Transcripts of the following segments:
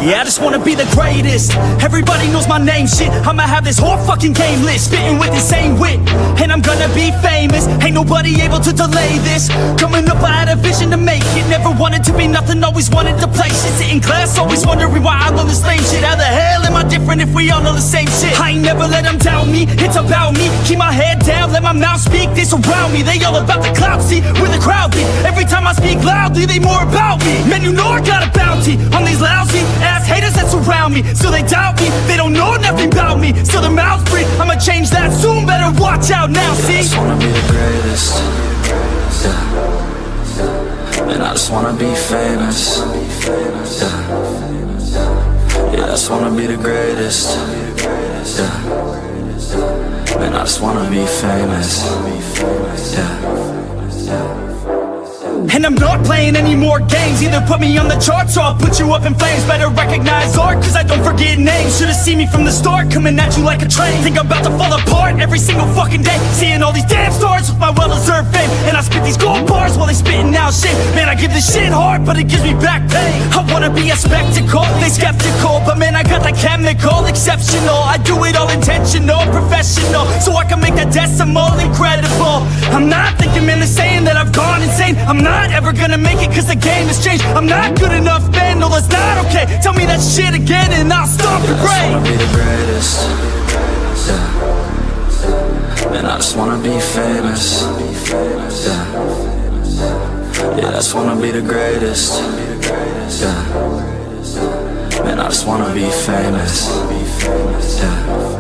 Yeah, I just wanna be the greatest. Everybody knows my name, shit. I'ma have this whole fucking game list, spitting with insane wit, and I'm gonna be famous. Ain't nobody able to delay this. Coming up, I had a vision to make it. Never wanted to be nothing, always wanted to play shit. Sit in class, always wondering why I love this lame shit. How the hell am I different if we all know the same shit? I ain't never let them doubt me, it's about me. Keep my head down, let my mouth speak. They surround me, they all about the clout, see where the crowd be. Every time I speak loudly, they more about me. Man, you know I got a bounty on these lousy ass haters that surround me. So they doubt me, they don't know nothing about me. Still the mouths breathe, I'ma change that soon. Better watch out now, see? I just wanna be the greatest, yeah. And I just wanna be famous, yeah. Yeah, I just wanna be the greatest, yeah. And I just wanna be famous, yeah. And I'm not playing any more games. Either put me on the charts or I'll put you up in flames. Better recognize art, cause I don't forget names. Should've seen me from the start, coming at you like a train. Think I'm about to fall apart every single fucking day. Seeing all these damn stars with my well-deserved fame. And I spit these gold bars while they spitting out shit. Man, I give this shit hard, but it gives me back pain. I wanna be a spectacle, they skeptical. But man, I got the chemical, exceptional. I do it all intentional, professional. So I can make that decimal incredible. I'm not thinking, man, they're saying that I've gone insane. I'm not ever gonna make it cause the game has changed. I'm not good enough, man, no that's not okay. Tell me that shit again and I'll stop your brain. I just wanna be the greatest, yeah. And I just wanna be famous, yeah. Yeah, I just wanna be the greatest, yeah. Man, I just wanna be famous, yeah.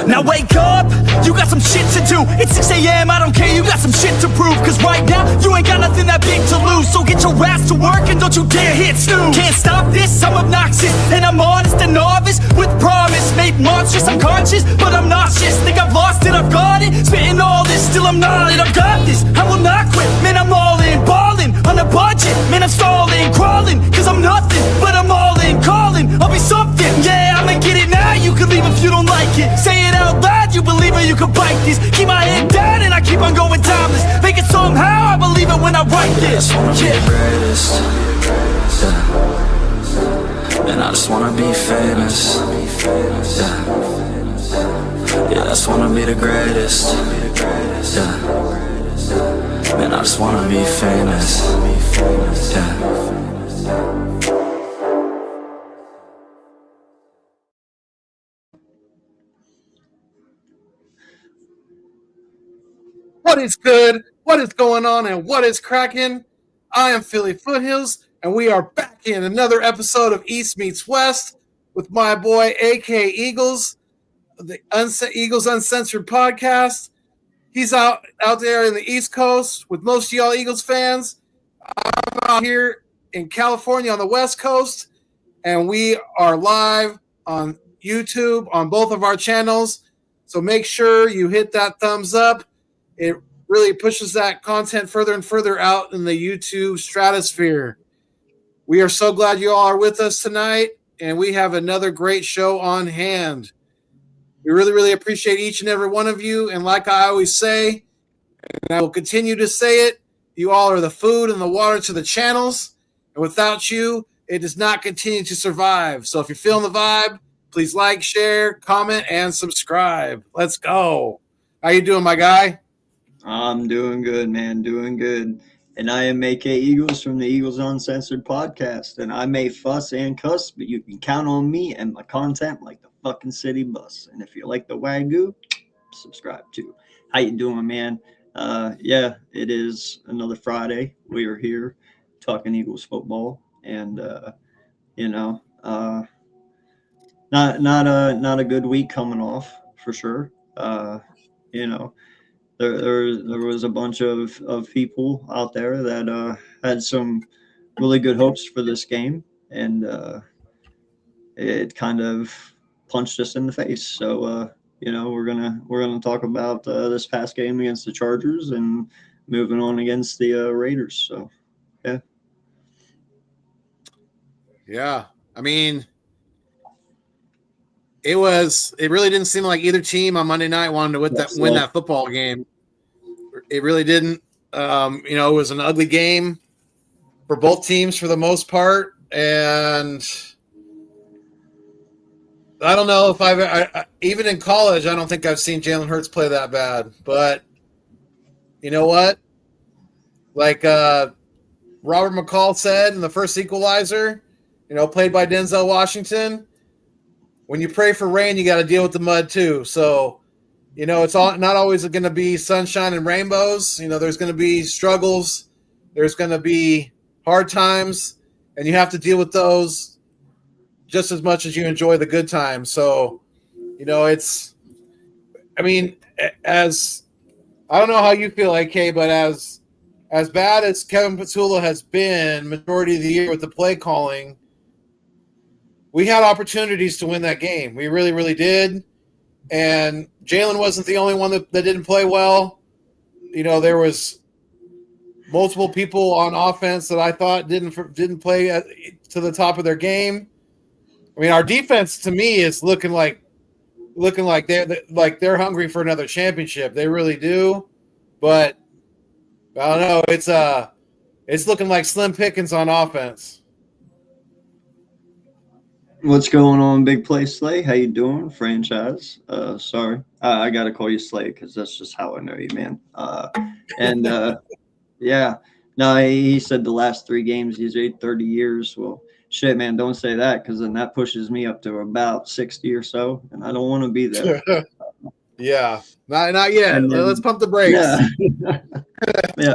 Now wake up, you got some shit to do. It's 6 a.m, I don't care, you got some shit to prove. Cause right now, you ain't got nothing that big to lose. So get your ass to work and don't you dare hit snooze. Can't stop this, I'm obnoxious, and I'm honest and novice. With promise, made monstrous, I'm conscious, but I'm nauseous. Think I've lost it, I've got it. Spitting all this, still I'm not it, I've got this. I will not quit, man, I'm all in. Ballin', on a budget, man, I'm stalling. Crawling, cause I'm nothing, but I'm all in. Calling, I'll be something, yeah, I'ma get it now. You can leave if you don't like it. Say it out loud, you believe it, you can bite this. Keep my head down and I keep on going timeless. Make it somehow, I believe it when I write this. I just wanna be the greatest, yeah. And I just wanna be famous, yeah. Yeah, I just wanna be the greatest, yeah. Man, I just wanna be famous, yeah. What is good? What is going on? And what is cracking? I am Philly Foothills, and we are back in another episode of East Meets West with my boy AK Eagles, the Eagles Uncensored podcast. He's out there in the East Coast with most of y'all Eagles fans. I'm out here in California on the West Coast, and we are live on YouTube on both of our channels. So make sure you hit that thumbs up. It really pushes that content further and further out in the YouTube stratosphere. We are so glad you all are with us tonight, and we have another great show on hand. We really, really appreciate each and every one of you, and like I always say, and I will continue to say it, you all are the food and the water to the channels, and without you, it does not continue to survive. So if you're feeling the vibe, please like, share, comment, and subscribe. Let's go. How you doing, my guy? I'm doing good, man. Doing good. And I am AK Eagles from the Eagles Uncensored podcast. And I may fuss and cuss, but you can count on me and my content like the fucking city bus. And if you like the Wagyu, subscribe too. How you doing, man? Yeah, it is another Friday. We are here talking Eagles football. And, not a good week coming off for sure. There was a bunch of people out there that had some really good hopes for this game, and it kind of punched us in the face. So we're gonna talk about this past game against the Chargers and moving on against the Raiders. So yeah. I mean, it really didn't seem like either team on Monday night wanted to win that football game. It really didn't. It was an ugly game for both teams for the most part. and I don't know if I even in college, I don't think I've seen Jalen Hurts play that bad. But you know what? Like Robert McCall said in the first Equalizer, played by Denzel Washington, when you pray for rain, you got to deal with the mud too. So, it's not always going to be sunshine and rainbows. There's going to be struggles. There's going to be hard times, and you have to deal with those just as much as you enjoy the good times. So, as I don't know how you feel, AK, but as bad as Kevin Patula has been majority of the year with the play calling, we had opportunities to win that game. We really, really did. And Jalen wasn't the only one that didn't play well. There was multiple people on offense that I thought didn't play to the top of their game. I mean, our defense to me is looking like they're hungry for another championship. They really do. But I don't know. It's looking like slim pickings on offense. What's going on, Big Play Slay? How you doing, franchise? Sorry, I gotta call you Slay because that's just how I know you, man. Yeah. No, he said the last 3 games he's 30 years. Well, shit, man, don't say that because then that pushes me up to about 60 or so, and I don't want to be there. Yeah, not yet. Then, let's pump the brakes. Yeah. Yeah.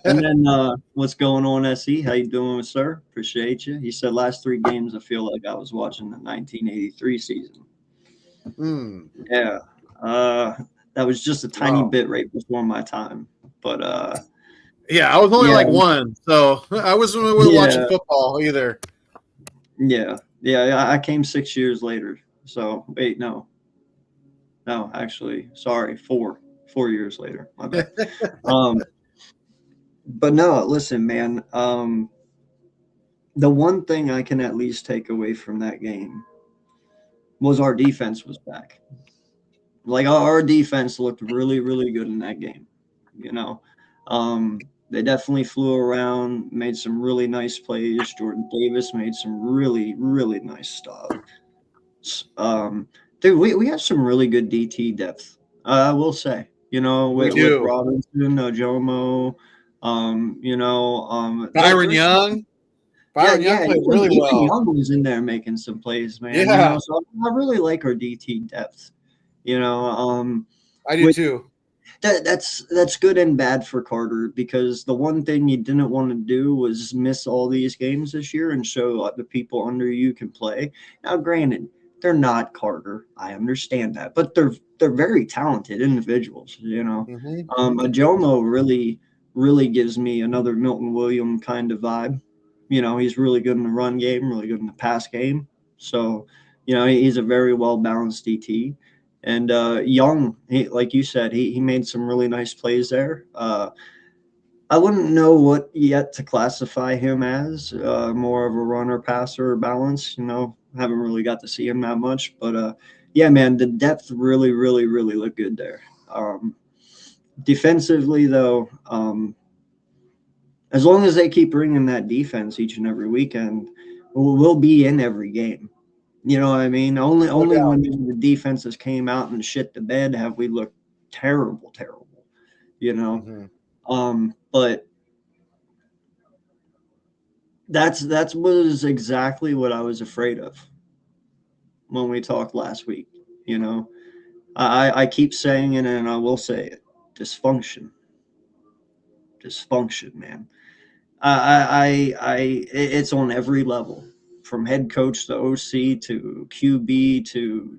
And then what's going on, SE? How you doing, sir? Appreciate you. He said last 3 games I feel like I was watching the 1983 season. Yeah. That was just a tiny bit right before my time. But yeah, I was only like 1, so I wasn't really watching football either. Yeah. I came 6 years later. So wait, no, actually, sorry, 4 years later. My bad. But no, listen, man. The one thing I can at least take away from that game was our defense was back. Like our defense looked really, really good in that game. They definitely flew around, made some really nice plays. Jordan Davis made some really, really nice stuff. Dude, we have some really good DT depth. I will say, with Robinson, Ojomo. Byron Young. Byron Young played really well. Young was in there making some plays, man. Yeah. So I really like our DT depth. I do too. That's good and bad for Carter because the one thing you didn't want to do was miss all these games this year and show the people under you can play. Now, granted, they're not Carter. I understand that, but they're very talented individuals. Ojomo really gives me another Milton Williams kind of vibe. He's really good in the run game, really good in the pass game. So, he's a very well-balanced DT. And Young, like you said, he made some really nice plays there. I wouldn't know what yet to classify him as, more of a runner, passer, or balance. Haven't really got to see him that much. But, yeah, man, the depth really, really, really looked good there. Defensively, though, as long as they keep bringing that defense each and every weekend, we'll be in every game. You know what I mean? Only when the defenses came out and shit the bed have we looked terrible. But that was exactly what I was afraid of when we talked last week. I keep saying it and I will say it. Dysfunction, man. It's on every level, from head coach to OC to QB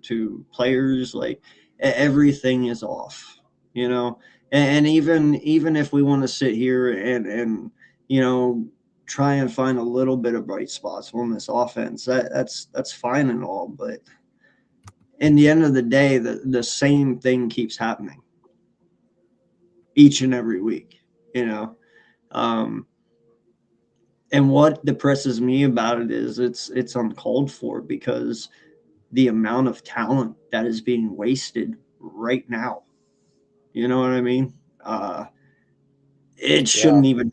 to players. Like everything is off, And even if we want to sit here and try and find a little bit of bright spots on this offense, that's fine and all, but in the end of the day, the same thing keeps happening each and every week, and what depresses me about it is it's uncalled for because the amount of talent that is being wasted right now. You know what I mean? It shouldn't even.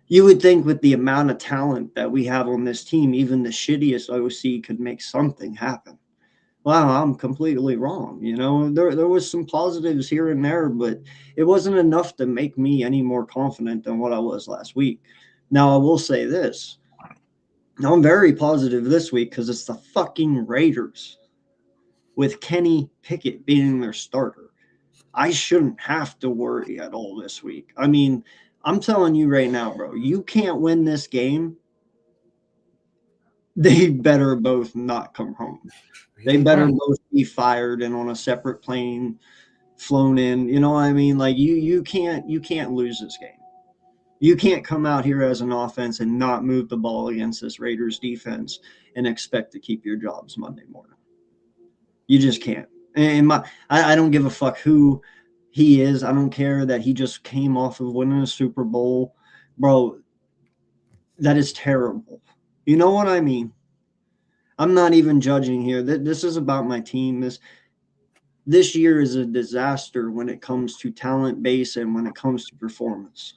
You would think with the amount of talent that we have on this team, even the shittiest OC could make something happen. Wow, I'm completely wrong. You know, there was some positives here and there, but it wasn't enough to make me any more confident than what I was last week. Now, I will say this. I'm very positive this week because it's the fucking Raiders with Kenny Pickett being their starter. I shouldn't have to worry at all this week. I mean, I'm telling you right now, bro, you can't win this game. They better both not come home. They better both be fired and on a separate plane flown in. You know what I mean? Like you can't lose this game. You can't come out here as an offense and not move the ball against this Raiders defense and expect to keep your jobs Monday morning. You just can't. And I don't give a fuck who he is. I don't care that he just came off of winning a Super Bowl. Bro, that is terrible. You know what I mean? I'm not even judging here. This is about my team. This year is a disaster when it comes to talent base and when it comes to performance.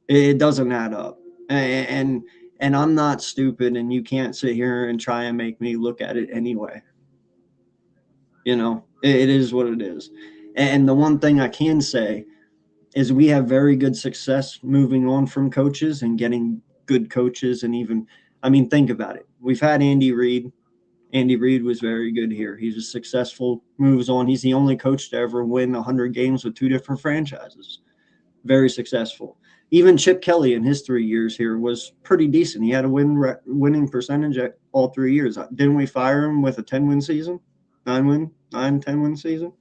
It doesn't add up. And I'm not stupid, and you can't sit here and try and make me look at it anyway. You know, it is what it is. And the one thing I can say is we have very good success moving on from coaches and getting good coaches. And even, I mean, think about it. We've had Andy Reid. Andy Reid was very good here. He's a successful, moves on. He's the only coach to ever win 100 games with 2 different franchises. Very successful. Even Chip Kelly in his 3 years here was pretty decent. He had a winning percentage at all 3 years. Didn't we fire him with a 10-win season? 10-win season?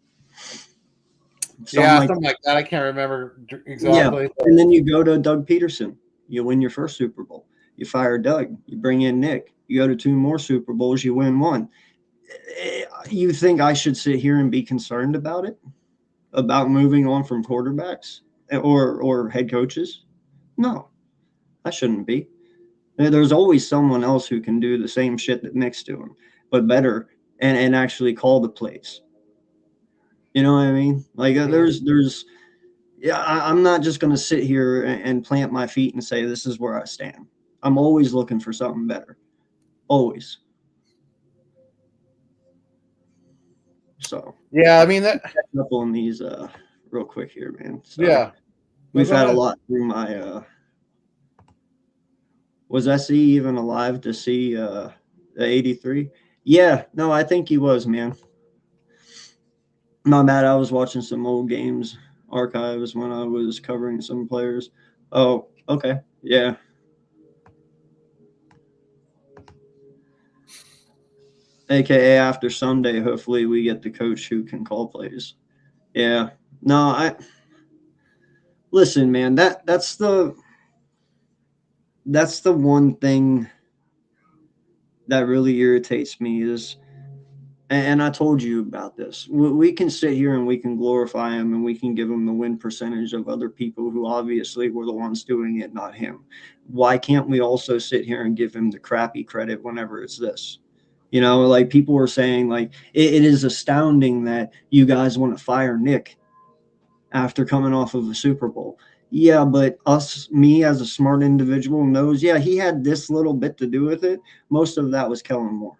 Something like that. I can't remember exactly. Yeah. And then you go to Doug Peterson. You win your first Super Bowl. You fire Doug. You bring in Nick. You go to 2 more Super Bowls. You win 1. You think I should sit here and be concerned about it? About moving on from quarterbacks or head coaches? No, I shouldn't be. There's always someone else who can do the same shit that Nick's doing, but better and actually call the plays. You know what I mean? Like I'm not just going to sit here and plant my feet and say, this is where I stand. I'm always looking for something better. Always. So. Yeah, I mean, that. Up on these real quick here, man. So, yeah. We've had a lot through my was SE even alive to see the 83? Yeah, no, I think he was, man. My bad, I was watching some old games archives when I was covering some players. Oh, okay. Yeah. AKA after Sunday, hopefully we get the coach who can call plays. Yeah. No, listen, man, that's the one thing that really irritates me is, and I told you about this, we can sit here and we can glorify him and we can give him the win percentage of other people who obviously were the ones doing it, not him. Why can't we also sit here and give him the crappy credit whenever it's this? You know, like people were saying, like, it is astounding that you guys want to fire Nick after coming off of a Super Bowl. Yeah, but me as a smart individual knows, yeah, he had this little bit to do with it. Most of that was Kellen Moore.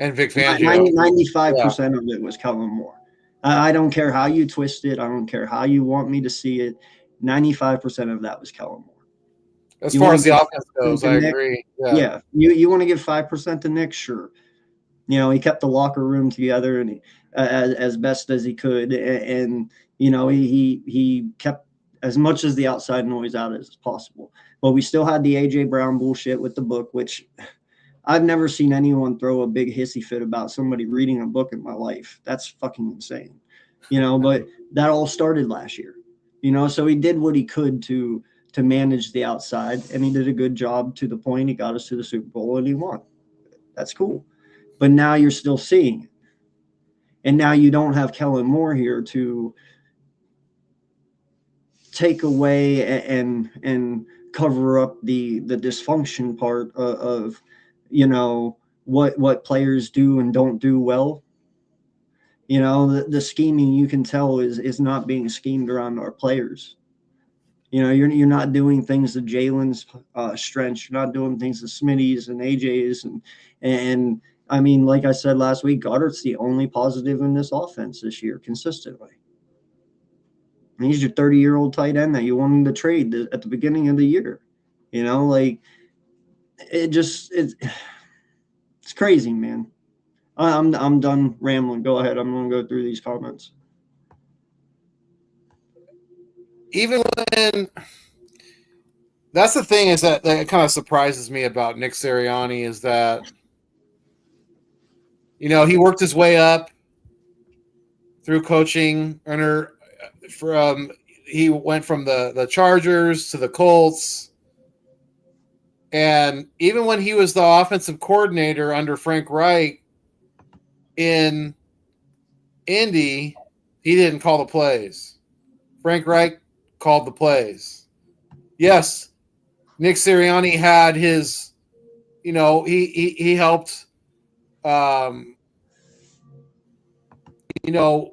And Vic Fangio. 95% of it was Kellen Moore. I don't care how you twist it. I don't care how you want me to see it. 95% of that was Kellen Moore. As far as the offense goes, I agree. Yeah. You want to give 5% to Nick? Sure. You know, he kept the locker room together and as best as he could. And you know, he kept as much as the outside noise out as possible. But we still had the A.J. Brown bullshit with the book, which I've never seen anyone throw a big hissy fit about somebody reading a book in my life. That's fucking insane. You know, but that all started last year. You know, so he did what he could to manage the outside, and he did a good job to the point he got us to the Super Bowl and he won. That's cool. But now you're still seeing it. And now you don't have Kellen Moore here to take away and cover up the dysfunction part of you know, what players do and don't do well. You know, the scheming, you can tell is not being schemed around our players. You know, you're not doing things to Jalen's strengths. You're not doing things to Smitty's and AJ's, and I mean, like I said last week, Goddard's the only positive in this offense this year consistently. And he's your 30-year-old tight end that you wanted to trade at the beginning of the year. You know, like it's crazy, man. I'm done rambling. Go ahead. I'm going to go through these comments. Even when that's the thing is that kind of surprises me about Nick Sirianni is that, you know, he worked his way up through coaching he went from the Chargers to the Colts. And even when he was the offensive coordinator under Frank Reich in Indy, he didn't call the plays. Frank Reich called the plays. Yes, Nick Sirianni had his, you know, he helped, you know,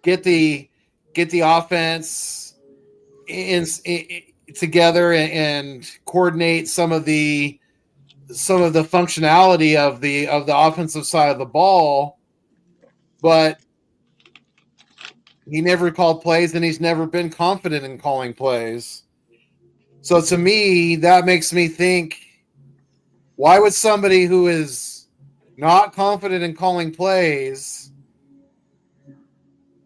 get the offense together and coordinate some of the functionality of the offensive side of the ball, but he never called plays, and he's never been confident in calling plays. So to me, that makes me think, why would somebody who is not confident in calling plays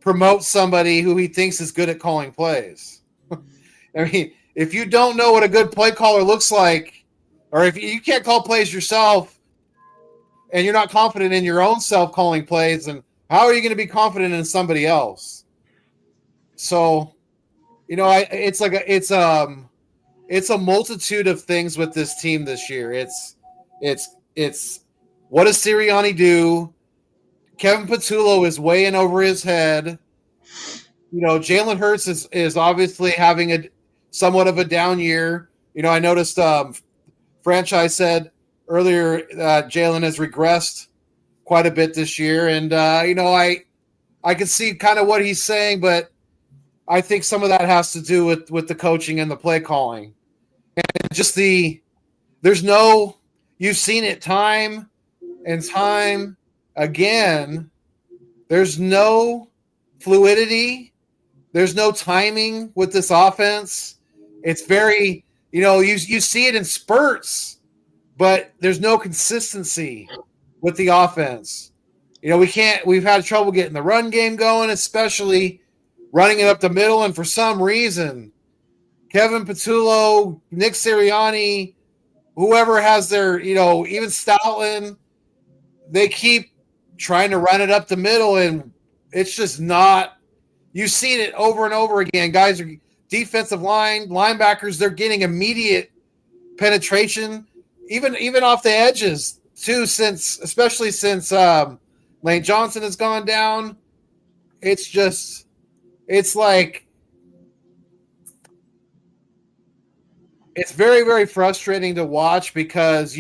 promote somebody who he thinks is good at calling plays? I mean, if you don't know what a good play caller looks like, or if you can't call plays yourself and you're not confident in your own self calling plays, then how are you going to be confident in somebody else? So, you know, it's a multitude of things with this team this year. It's what does Sirianni do? Kevin Patullo is way in over his head. You know, Jalen Hurts is obviously having somewhat of a down year. You know, I noticed Franchise said earlier that Jalen has regressed quite a bit this year. And, you know, I can see kind of what he's saying, but I think some of that has to do with the coaching and the play calling. And just you've seen it time and time again. There's no fluidity. There's no timing with this offense. It's very, you know, you see it in spurts, but there's no consistency with the offense. You know, we've had trouble getting the run game going, especially running it up the middle. And for some reason, Kevin Patullo, Nick Sirianni, whoever has their, you know, even Stoutland, they keep trying to run it up the middle, and it's just not. You've seen it over and over again. Guys are defensive linebackers, they're getting immediate penetration, even off the edges too, especially since Lane Johnson has gone down. It's like it's very, very frustrating to watch because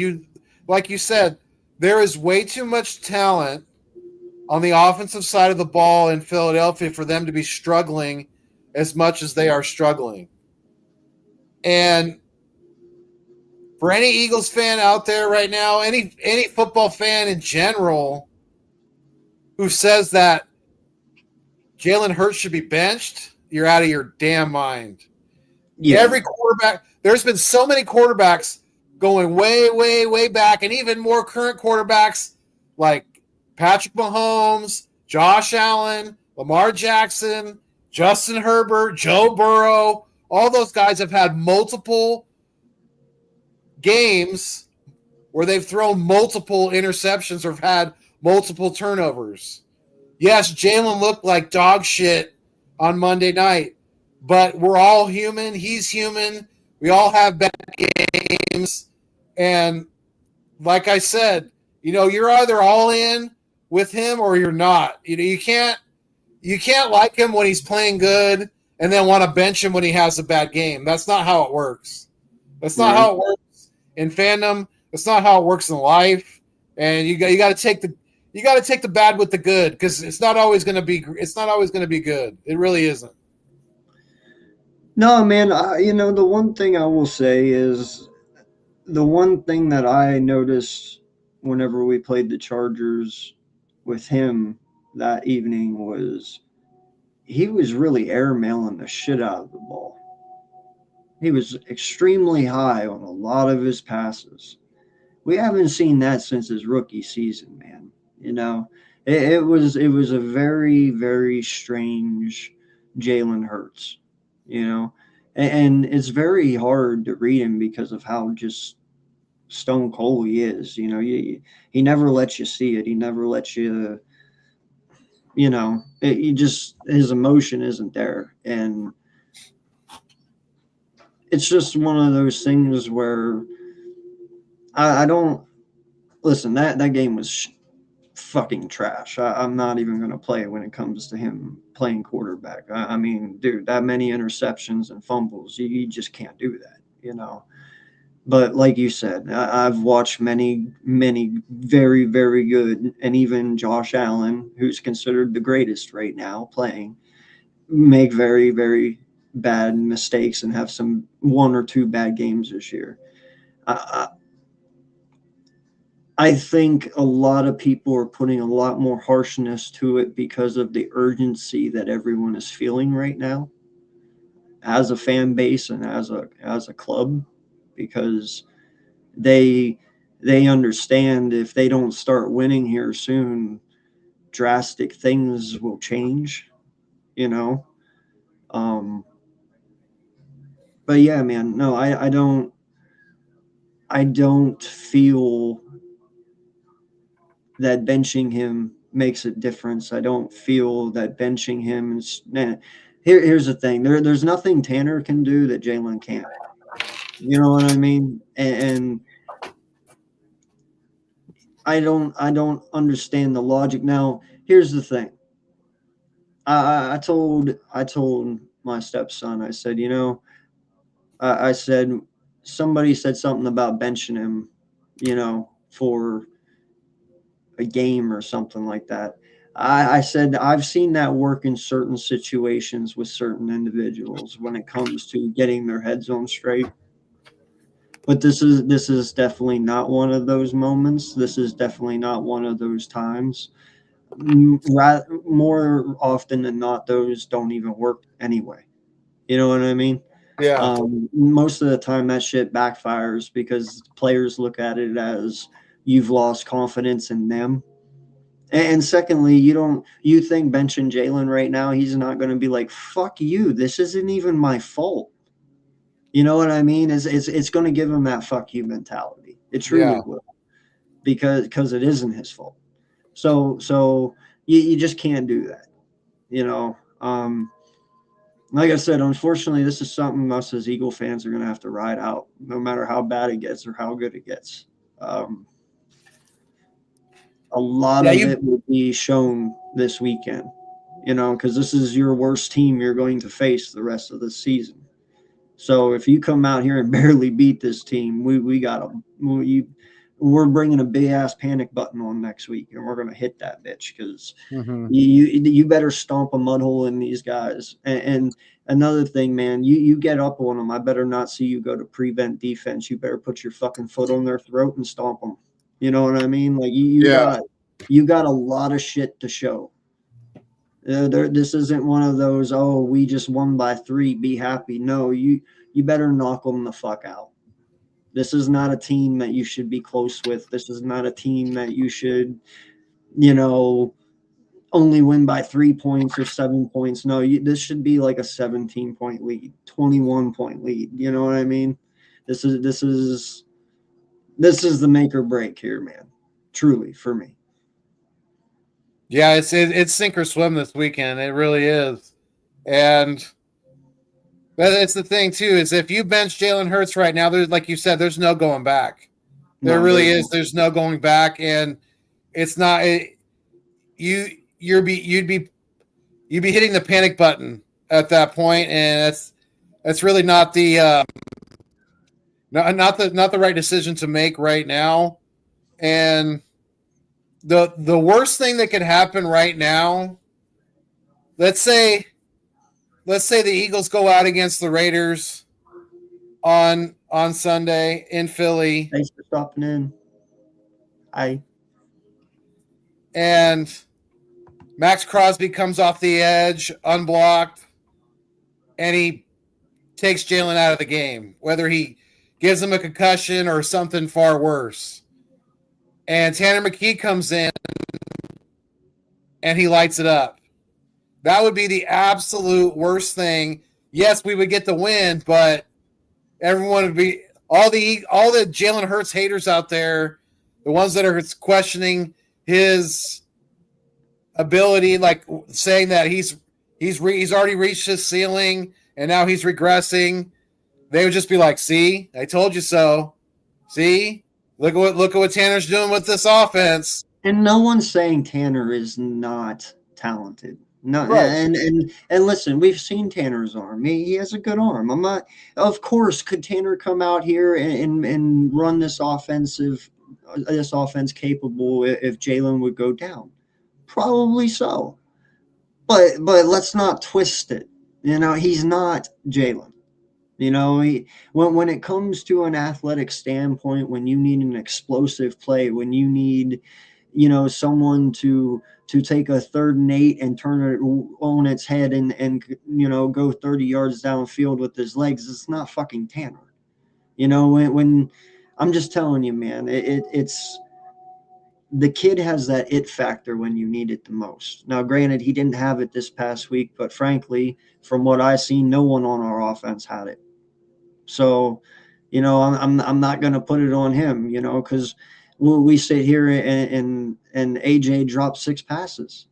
like you said, there is way too much talent on the offensive side of the ball in Philadelphia for them to be struggling as much as they are struggling. And for any Eagles fan out there right now, any football fan in general who says that Jalen Hurts should be benched, you're out of your damn mind. Yeah. Every quarterback, there's been so many quarterbacks going way, way, way back, and even more current quarterbacks like Patrick Mahomes, Josh Allen, Lamar Jackson, Justin Herbert, Joe Burrow. All those guys have had multiple games where they've thrown multiple interceptions or have had multiple turnovers. Yes, Jalen looked like dog shit on Monday night, but we're all human. He's human. We all have bad games. And like I said, you know, you're either all in with him or you're not. You know, you can't like him when he's playing good and then want to bench him when he has a bad game. That's not how it works. That's not how it works in fandom. That's not how it works in life. And you got to take the bad with the good, because it's not always going to be good. It really isn't. No, man. The one thing I will say is the one thing that I noticed whenever we played the Chargers with him that evening was he was really airmailing the shit out of the ball. He was extremely high on a lot of his passes. We haven't seen that since his rookie season, man. It was a very, very strange Jalen Hurts, and it's very hard to read him because of how just stone cold he is. He never lets you see it. He never lets you, his emotion isn't there. And it's just one of those things where I don't listen. That game was fucking trash. I'm not even going to play when it comes to him playing quarterback. I mean, dude, that many interceptions and fumbles, you just can't do that. But like you said, I've watched many, many very, very good, and even Josh Allen, who's considered the greatest right now playing, make very, very bad mistakes and have some one or two bad games this year. I think a lot of people are putting a lot more harshness to it because of the urgency that everyone is feeling right now as a fan base and as a club, because they understand if they don't start winning here soon, drastic things will change, but yeah, man, no, I don't feel that benching him makes a difference. I don't feel that benching him is. Here's the thing: there's nothing Tanner can do that Jalen can't. You know what I mean? And I don't understand the logic. Now, here's the thing. I told my stepson, I said, I said somebody said something about benching him, for a game or something like that. I said I've seen that work in certain situations with certain individuals when it comes to getting their heads on straight. But this is definitely not one of those moments. This is definitely not one of those times. More often than not, those don't even work anyway. You know what I mean? Yeah. Most of the time that shit backfires because players look at it as you've lost confidence in them. And secondly, you think benching Jalen right now, he's not going to be like, fuck you, this isn't even my fault. You know what I mean? It's going to give him that fuck you mentality. It truly will, because it isn't his fault. So you just can't do that. Like I said, unfortunately, this is something us as Eagle fans are going to have to ride out, no matter how bad it gets or how good it gets. A lot of it will be shown this weekend, because this is your worst team you're going to face the rest of the season. So if you come out here and barely beat this team, we're bringing a big ass panic button on next week, and we're going to hit that bitch because you better stomp a mud hole in these guys. And another thing, man, you get up on them. I better not see you go to prevent defense. You better put your fucking foot on their throat and stomp them. You know what I mean? Like you got a lot of shit to show. This isn't one of those, oh, we just won by 3, be happy. No, you better knock them the fuck out. This is not a team that you should be close with. This is not a team that you should, only win by 3 points or 7 points. No, this should be like a 17-point lead, 21-point lead. You know what I mean? This is the make or break here, man. Truly, for me. Yeah, it's sink or swim this weekend. It really is. And that's the thing, too, is if you bench Jalen Hurts right now, there's, like you said, there's no going back. There really is. There's no going back. And it's not you'd be hitting the panic button at that point, and that's really not the not the right decision to make right now. And the worst thing that could happen right now, let's say let's say the Eagles go out against the Raiders on Sunday in Philly. Thanks for stopping in. And Max Crosby comes off the edge, unblocked, and he takes Jalen out of the game, whether he gives him a concussion or something far worse. And Tanner McKee comes in and he lights it up. That would be the absolute worst thing. Yes, we would get the win, but everyone would be all the Jalen Hurts haters out there, the ones that are questioning his ability, like saying that he's already reached his ceiling and now he's regressing. They would just be like, "See, I told you so. See, look at what Tanner's doing with this offense." And no one's saying Tanner is not talented. No, Right. and listen, we've seen Tanner's arm. He has a good arm. I'm not. Of course, could Tanner come out here and run this offense capable if Jalen would go down? Probably so. But let's not twist it. He's not Jalen. When it comes to an athletic standpoint, when you need an explosive play, when you need, someone to take a 3rd and 8 and turn it on its head and go 30 yards downfield with his legs, it's not fucking Tanner. When I'm just telling you, man, it's the kid has that it factor when you need it the most. Now, granted, he didn't have it this past week, but frankly, from what I've seen, no one on our offense had it. So, I'm not going to put it on him, because we sit here and AJ dropped 6 passes,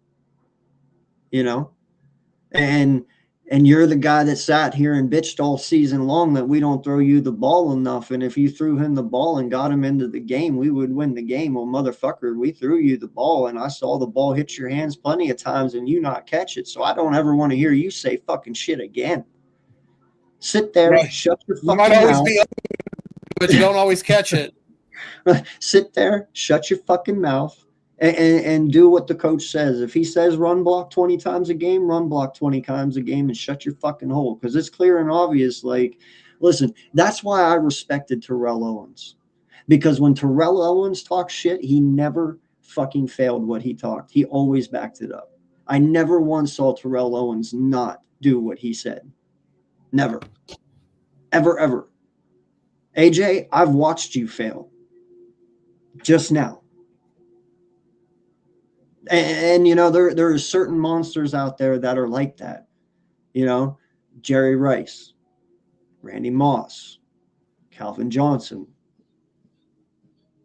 and you're the guy that sat here and bitched all season long that we don't throw you the ball enough. And if you threw him the ball and got him into the game, we would win the game. Well, motherfucker, we threw you the ball and I saw the ball hit your hands plenty of times and you not catch it. So I don't ever want to hear you say fucking shit again. Sit there, Right. Shut your You fucking might always mouth. be open, but you don't always catch it. Sit there, shut your fucking mouth, and do what the coach says. If he says run block 20 times a game, run block 20 times a game and shut your fucking hole. Because it's clear and obvious. Like, listen, that's why I respected Terrell Owens. Because when Terrell Owens talks shit, he never fucking failed what he talked. He always backed it up. I never once saw Terrell Owens not do what he said. Never. Ever, ever. AJ, I've watched you fail. Just now. And there are certain monsters out there that are like that. Jerry Rice, Randy Moss, Calvin Johnson.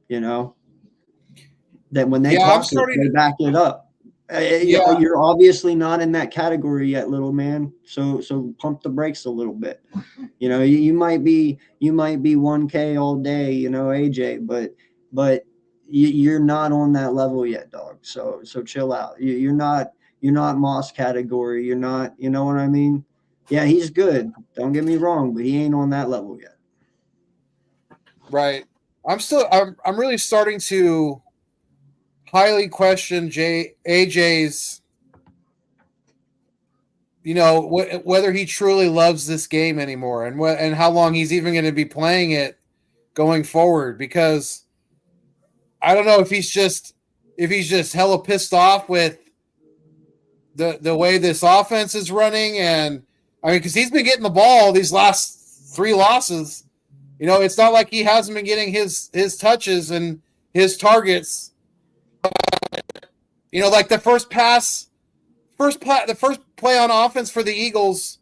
That when they talk, they back it up. You're obviously not in that category yet, little man. So pump the brakes a little bit. You might be 1K all day, AJ, but you're not on that level yet, dog. So chill out. You're not Moss category. You're not. You know what I mean? Yeah, he's good. Don't get me wrong, but he ain't on that level yet. Right. I'm really starting to highly question AJ's, whether he truly loves this game anymore and how long he's even going to be playing it going forward, because I don't know if he's just hella pissed off with the way this offense is running. And I mean, because he's been getting the ball these last 3 losses. It's not like he hasn't been getting his touches and his targets. Like the first play on offense for the Eagles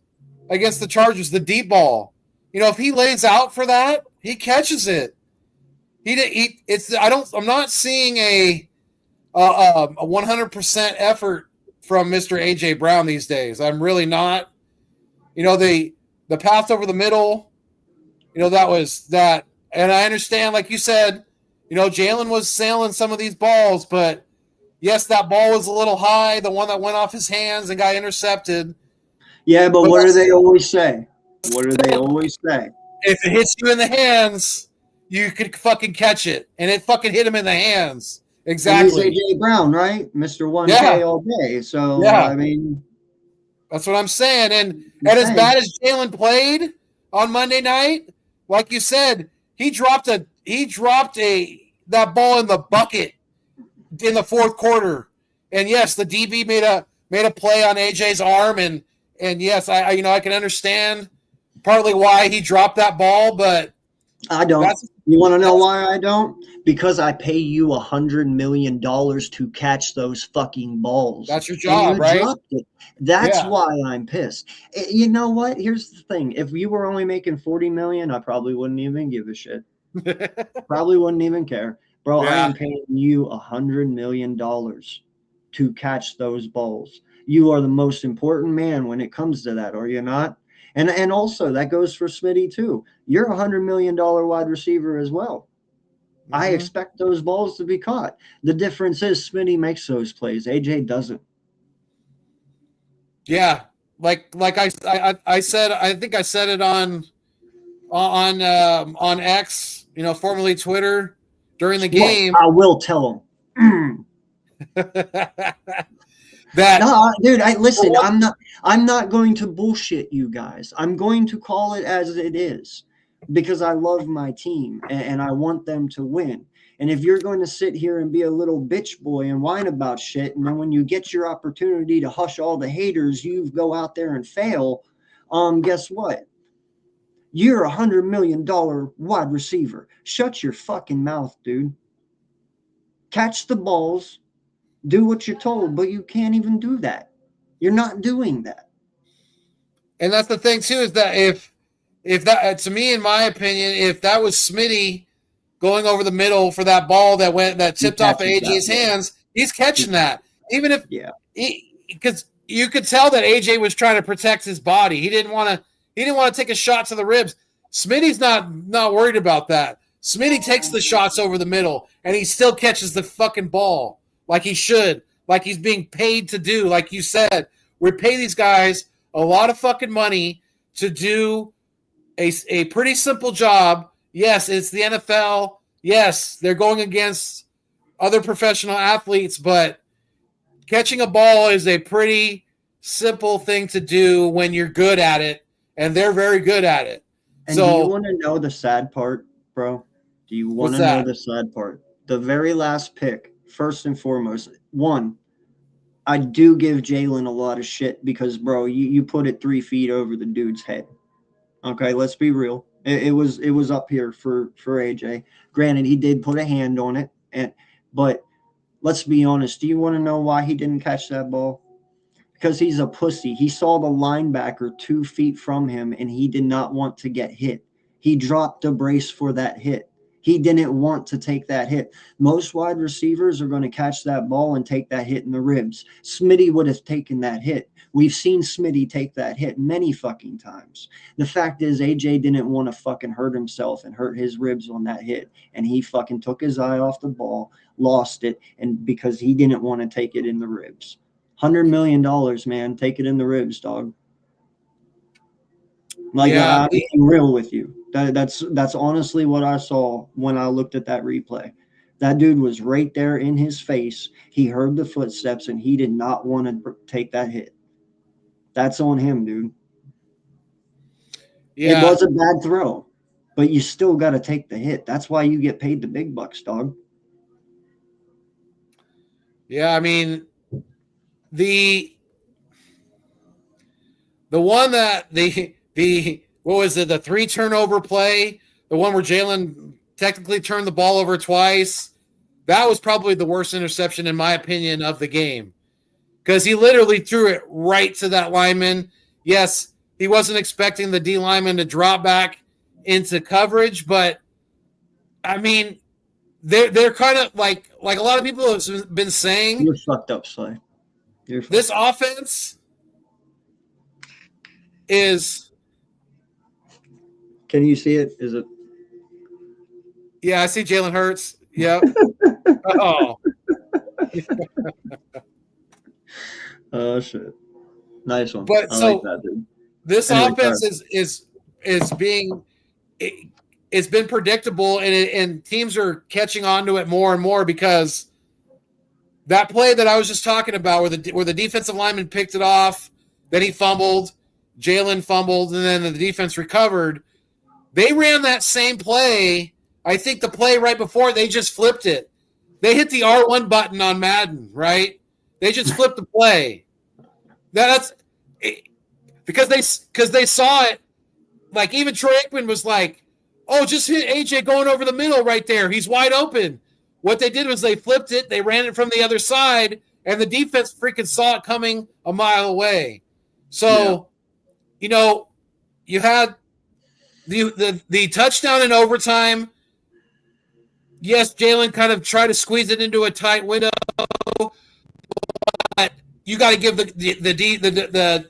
against the Chargers, the deep ball. If he lays out for that, he catches it. I'm not seeing a 100% effort from Mr. AJ Brown these days. I'm really not. The path over the middle, that was that. And I understand, like you said, Jalen was sailing some of these balls, but yes, that ball was a little high, the one that went off his hands and got intercepted. Yeah, but what do they always say? What do they always say? If it hits you in the hands, you could fucking catch it. And it fucking hit him in the hands. Exactly. And he's AJ Brown, right? Mr. 1K all day. So, yeah. I mean. That's what I'm saying. And as bad as Jalen played on Monday night, like you said, he dropped that ball in the bucket in the fourth quarter. And yes, the DB made a play on AJ's arm, and yes, I can understand partly why he dropped that ball, but I don't. You want to know why I don't? Because I pay you $100 million to catch those fucking balls. That's your job, right? That's why I'm pissed. You know what? Here's the thing. If you were only making $40 million, I probably wouldn't even give a shit. Probably wouldn't even care. Bro, I am paying you $100 million to catch those balls. You are the most important man when it comes to that, are you not? And also, that goes for Smitty, too. You're a $100 million wide receiver as well. Mm-hmm. I expect those balls to be caught. The difference is Smitty makes those plays. AJ doesn't. Yeah. Like I said, I think I said it on X, formerly Twitter, during the game. I will tell him. Dude, listen. I'm not going to bullshit you guys. I'm going to call it as it is because I love my team and I want them to win. And if you're going to sit here and be a little bitch boy and whine about shit, and then when you get your opportunity to hush all the haters, you go out there and fail. Guess what? You're a $100 million wide receiver. Shut your fucking mouth, dude. Catch the balls. Do what you're told, but you can't even do that. You're not doing that. And that's the thing too, is that if that, to me, in my opinion, if that was Smitty going over the middle for that ball that tipped off AJ's hands, he's catching that. Even if because you could tell that AJ was trying to protect his body. He didn't want to take a shot to the ribs. Smitty's not worried about that. Smitty takes the shots over the middle and he still catches the fucking ball. Like he should, like he's being paid to do. Like you said, we pay these guys a lot of fucking money to do a pretty simple job. Yes, it's the NFL. Yes, they're going against other professional athletes, but catching a ball is a pretty simple thing to do when you're good at it, and they're very good at it. And do you want to know the sad part, bro? Do you want to know the sad part? The very last pick. First and foremost, I do give Jalen a lot of shit because, bro, you put it 3 feet over the dude's head. Okay, let's be real. It was up here for AJ. Granted, he did put a hand on it, but let's be honest. Do you want to know why he didn't catch that ball? Because he's a pussy. He saw the linebacker 2 feet from him, and he did not want to get hit. He dropped a brace for that hit. He didn't want to take that hit. Most wide receivers are going to catch that ball and take that hit in the ribs. Smitty would have taken that hit. We've seen Smitty take that hit many fucking times. The fact is AJ didn't want to fucking hurt himself and hurt his ribs on that hit. And he fucking took his eye off the ball, lost it, and because he didn't want to take it in the ribs. $100 million, man. Take it in the ribs, dog. I'm being real with you. That's honestly what I saw when I looked at that replay. That dude was right there in his face. He heard the footsteps, and he did not want to take that hit. That's on him, dude. Yeah. It was a bad throw, but you still got to take the hit. That's why you get paid the big bucks, dog. Yeah, I mean, the one that what was it? The 3 turnover play, the one where Jalen technically turned the ball over twice. That was probably the worst interception, in my opinion, of the game, because he literally threw it right to that lineman. Yes, he wasn't expecting the D lineman to drop back into coverage, but I mean, they're kind of like a lot of people have been saying. You're fucked up, Slay. This offense is. Can you see it? Is it? Yeah, I see Jalen Hurts. Yep. Oh. Oh shit! Nice one. But I so like that, dude. This offense is being it's been predictable, and teams are catching on to it more and more because that play that I was just talking about, where the defensive lineman picked it off Then he fumbled. Jalen fumbled, and then the defense recovered. They ran that same play. I think the play right before, they just flipped it. They hit the R1 button on Madden, right? They just flipped the play. That's because they saw it. Like even Troy Aikman was like, "Oh, just hit AJ going over the middle right there. He's wide open." What they did was they flipped it. They ran it from the other side, and the defense freaking saw it coming a mile away. So, you know, you had the touchdown in overtime. Yes, Jalen kind of tried to squeeze it into a tight window, but you got to give the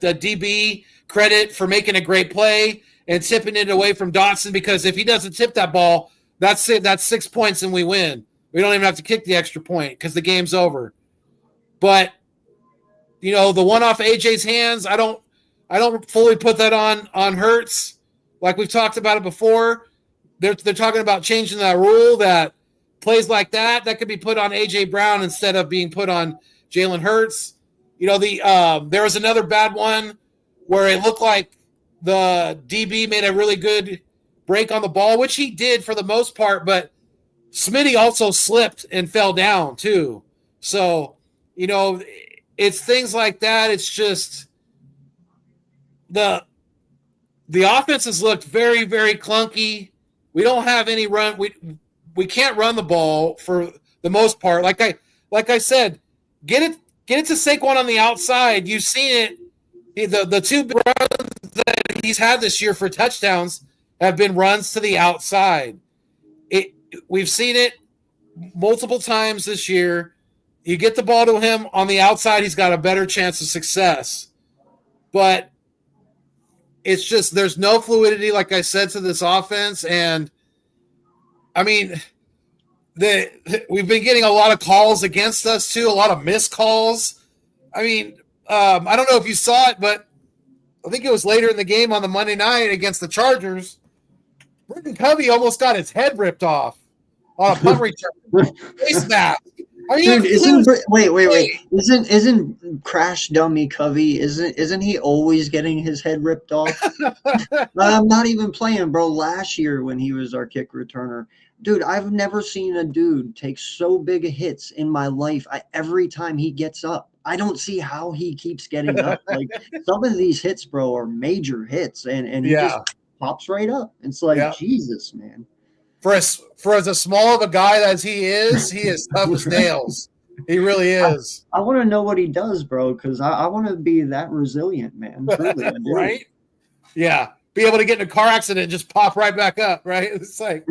DB credit for making a great play and tipping it away from Dotson, because if he doesn't tip that ball, that's it. That's 6 points and we win. We don't even have to kick the extra point because the game's over. But you know, the one off AJ's hands, I don't fully put that on Hurts. Like we've talked about it before. They're talking about changing that rule that plays like that could be put on AJ Brown instead of being put on Jalen Hurts. You know, there was another bad one where it looked like the DB made a really good break on the ball, which he did for the most part, but Smitty also slipped and fell down too. So, you know, it's things like that. It's just the offense has looked very, very clunky. We don't have any run. We can't run the ball for the most part. Like I said, get it to Saquon on the outside. You've seen it. The two runs that he's had this year for touchdowns have been runs to the outside. We've seen it multiple times this year. You get the ball to him on the outside, he's got a better chance of success. But it's just there's no fluidity, like I said, to this offense. And, I mean, we've been getting a lot of calls against us, too, a lot of missed calls. I mean, I don't know if you saw it, but I think it was later in the game on the Monday night against the Chargers. Britton Covey almost got his head ripped off on a punt return. Face mask. Dude, isn't Crash Dummy Covey? Isn't he always getting his head ripped off? I'm not even playing, bro. Last year when he was our kick returner, dude, I've never seen a dude take so big hits in my life. Every time he gets up, I don't see how he keeps getting up. Like some of these hits, bro, are major hits, and he just pops right up. It's like Jesus, man. For as small of a guy as he is tough as nails. He really is. I want to know what he does, bro, because I want to be that resilient, man. Truly, I do. Right? Yeah. Be able to get in a car accident and just pop right back up, right? It's like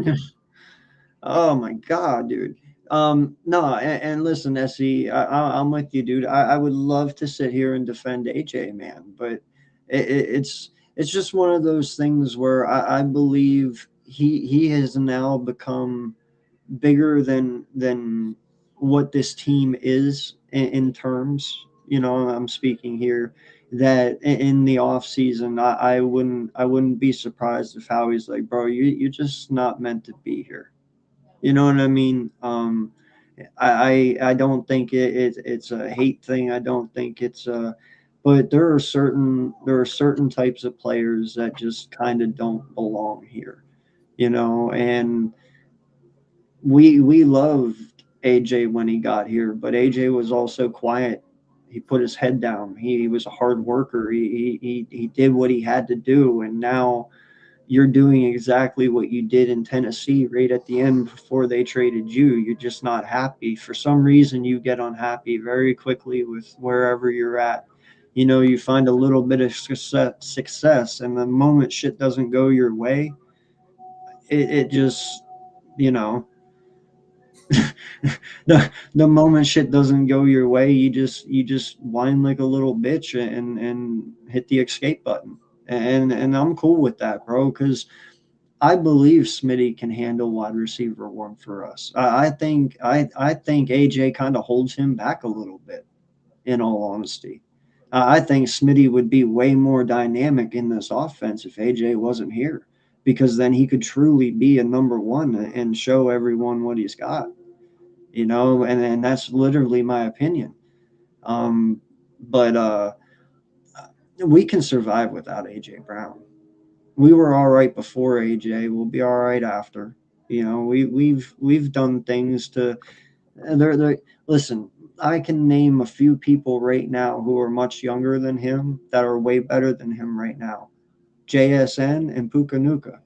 oh my God, dude. No, and listen, SE, I'm with you, dude. I would love to sit here and defend AJ, man, but it's just one of those things where I believe he has now become bigger than what this team is in terms, you know, I'm speaking here that in the off season, I wouldn't be surprised if Howie's like, bro, you're just not meant to be here. You know what I mean? I don't think it's a hate thing. I don't think it's but there are certain types of players that just kind of don't belong here. You know, and we loved AJ when he got here, but AJ was also quiet. He put his head down. He was a hard worker. He did what he had to do, and now you're doing exactly what you did in Tennessee right at the end before they traded you. You're just not happy. For some reason, you get unhappy very quickly with wherever you're at. You know, you find a little bit of success, and the moment shit doesn't go your way, it just, you know, the moment shit doesn't go your way, you just whine like a little bitch and hit the escape button. And I'm cool with that, bro, because I believe Smitty can handle wide receiver one for us. I think AJ kind of holds him back a little bit, in all honesty. I think Smitty would be way more dynamic in this offense if AJ wasn't here, because then he could truly be a number one and show everyone what he's got, you know, and that's literally my opinion. But we can survive without AJ Brown. We were all right before AJ. We'll be all right after. You know, we've done things to. Listen, I can name a few people right now who are much younger than him that are way better than him right now. JSN and Puka Nuka.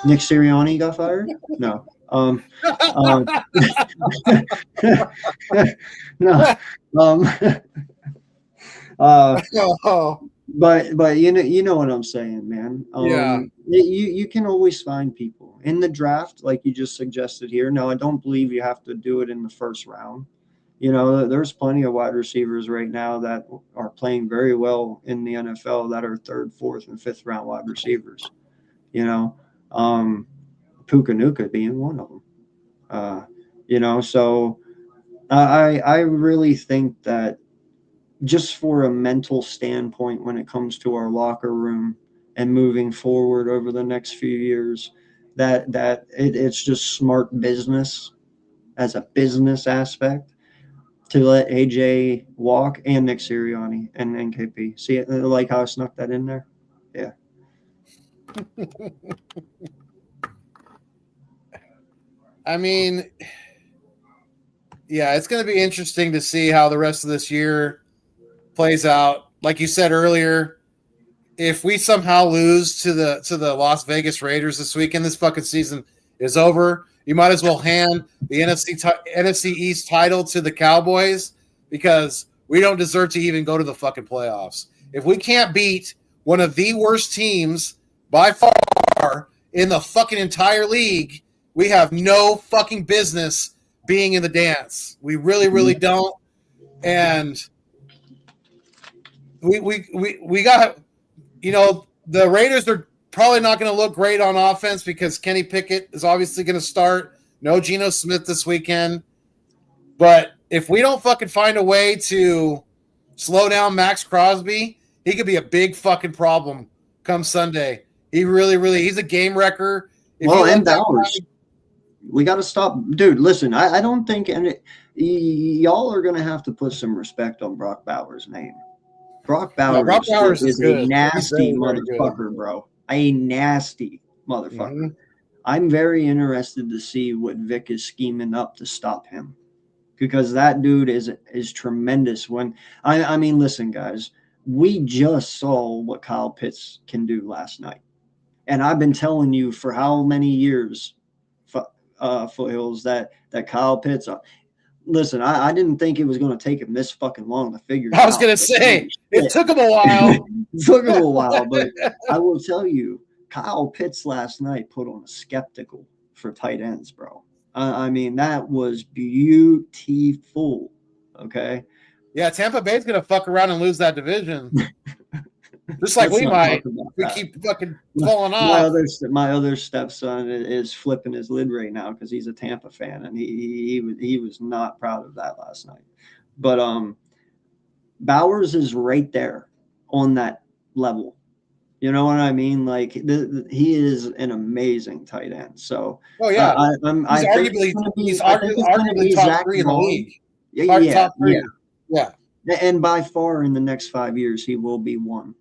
Nick Sirianni got fired? No. No. Oh, But you know what I'm saying, man. Yeah. You can always find people in the draft, like you just suggested here. No, I don't believe you have to do it in the first round. You know, there's plenty of wide receivers right now that are playing very well in the NFL that are third, fourth, and fifth round wide receivers. You know, Puka Nuka being one of them. You know, so I really think that just for a mental standpoint when it comes to our locker room and moving forward over the next few years, that it's just smart business as a business aspect to let AJ walk and Nick Sirianni and NKP. See it, like how I snuck that in there? Yeah. I mean, yeah, it's going to be interesting to see how the rest of this year plays out. Like you said earlier, if we somehow lose to the Las Vegas Raiders this weekend, this fucking season is over. You might as well hand the NFC East title to the Cowboys because we don't deserve to even go to the fucking playoffs. If we can't beat one of the worst teams by far in the fucking entire league, we have no fucking business being in the dance. We really, really don't. And we got, you know, the Raiders are probably not going to look great on offense because Kenny Pickett is obviously going to start. No Geno Smith this weekend. But if we don't fucking find a way to slow down Max Crosby, he could be a big fucking problem come Sunday. He really, really, he's a game wrecker. And Bowers. We got to stop. Dude, listen, I don't think y'all are going to have to put some respect on Brock Bowers' name. Brock Bowers is a nasty motherfucker, bro. A nasty motherfucker. Mm-hmm. I'm very interested to see what Vic is scheming up to stop him because that dude is tremendous. When I mean, listen, guys, we just saw what Kyle Pitts can do last night. And I've been telling you for how many years, Foothills, that Kyle Pitts listen, I didn't think it was going to take him this fucking long to figure it out. I was going to say, it took him a while. It took him a while, but I will tell you, Kyle Pitts last night put on a skeptical for tight ends, bro. I mean, that was beautiful, okay? Yeah, Tampa Bay's going to fuck around and lose that division. Just like we might. We keep fucking falling off. My other stepson is flipping his lid right now because he's a Tampa fan, and he was not proud of that last night. But Bowers is right there on that level. You know what I mean? Like he is an amazing tight end. So yeah, he's arguably top 3 in the league. Top 3. Yeah. And by far in the next 5 years he will be one.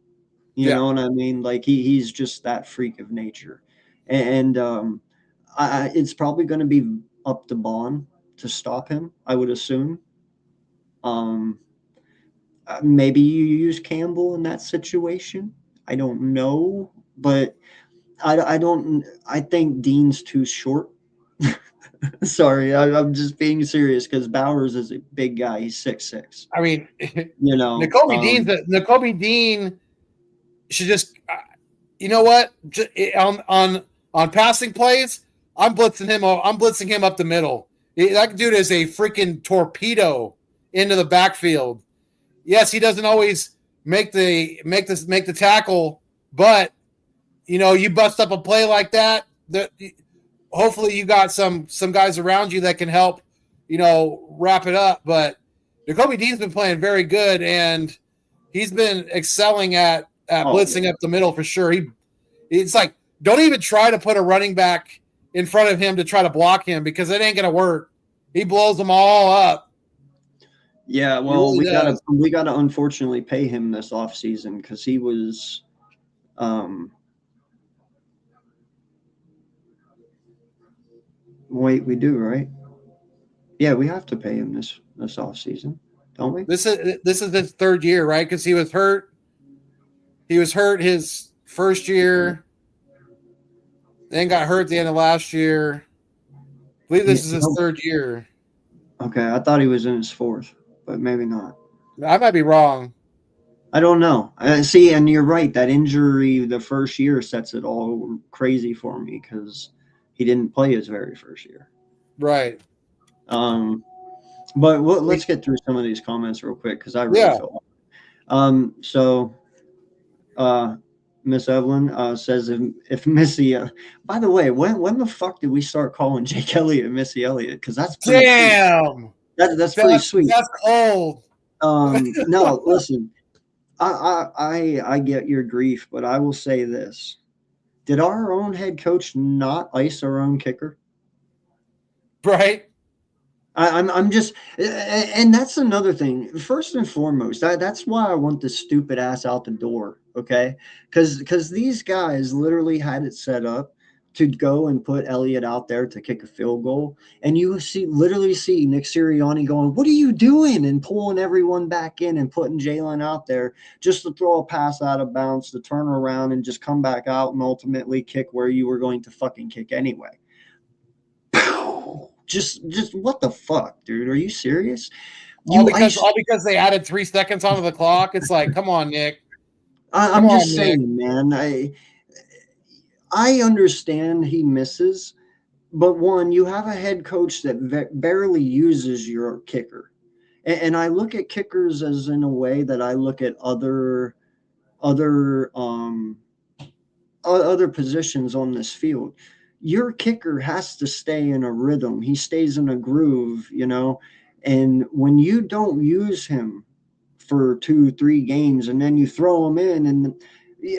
You know what I mean? Like he's just that freak of nature. And it's probably going to be up to Bond to stop him, I would assume. Maybe you use Campbell in that situation. I don't know, but I think Dean's too short. Sorry, I'm just being serious because Bowers is a big guy. He's 6'6". I mean, you know, Nakobe Dean should just, you know what? On passing plays, I'm blitzing him up the middle. That dude is a freaking torpedo into the backfield. Yes, he doesn't always make the tackle, but you know, you bust up a play like that. Hopefully, you got some guys around you that can help, you know, wrap it up. But Nakobe Dean's been playing very good, and he's been excelling at blitzing up the middle for sure. It's like, don't even try to put a running back in front of him to try to block him because it ain't gonna work. He blows them all up. Yeah, well, really does. we gotta unfortunately pay him this offseason because he was wait, we do, right? Yeah, we have to pay him this offseason, don't we? This is his third year, right? Because he was hurt. He was hurt his first year, then got hurt at the end of last year. I believe this is his third year. Okay, I thought he was in his fourth, but maybe not. I might be wrong. I don't know. See, and you're right. That injury the first year sets it all crazy for me because he didn't play his very first year. Right. But let's get through some of these comments real quick because I really feel. So, Miss Evelyn says if Missy. By the way, when the fuck did we start calling Jake Elliott Missy Elliott? Because that's pretty damn. That's pretty sweet. That's cold. No, listen. I get your grief, but I will say this. Did our own head coach not ice our own kicker? Right. I'm just, and that's another thing. First and foremost, that's why I want this stupid ass out the door, okay? Because these guys literally had it set up to go and put Elliott out there to kick a field goal, and you literally see Nick Sirianni going, "What are you doing?" and pulling everyone back in and putting Jalen out there just to throw a pass out of bounds, to turn around and just come back out and ultimately kick where you were going to fucking kick anyway. Just what the fuck, dude? Are you serious? All because they added 3 seconds onto the clock. It's like, come on, Nick. I'm just saying, man. I understand he misses, but one, you have a head coach that barely uses your kicker, and I look at kickers as in a way that I look at other positions on this field. Your kicker has to stay in a rhythm. He stays in a groove, and when you don't use him for 2-3 games and then you throw him in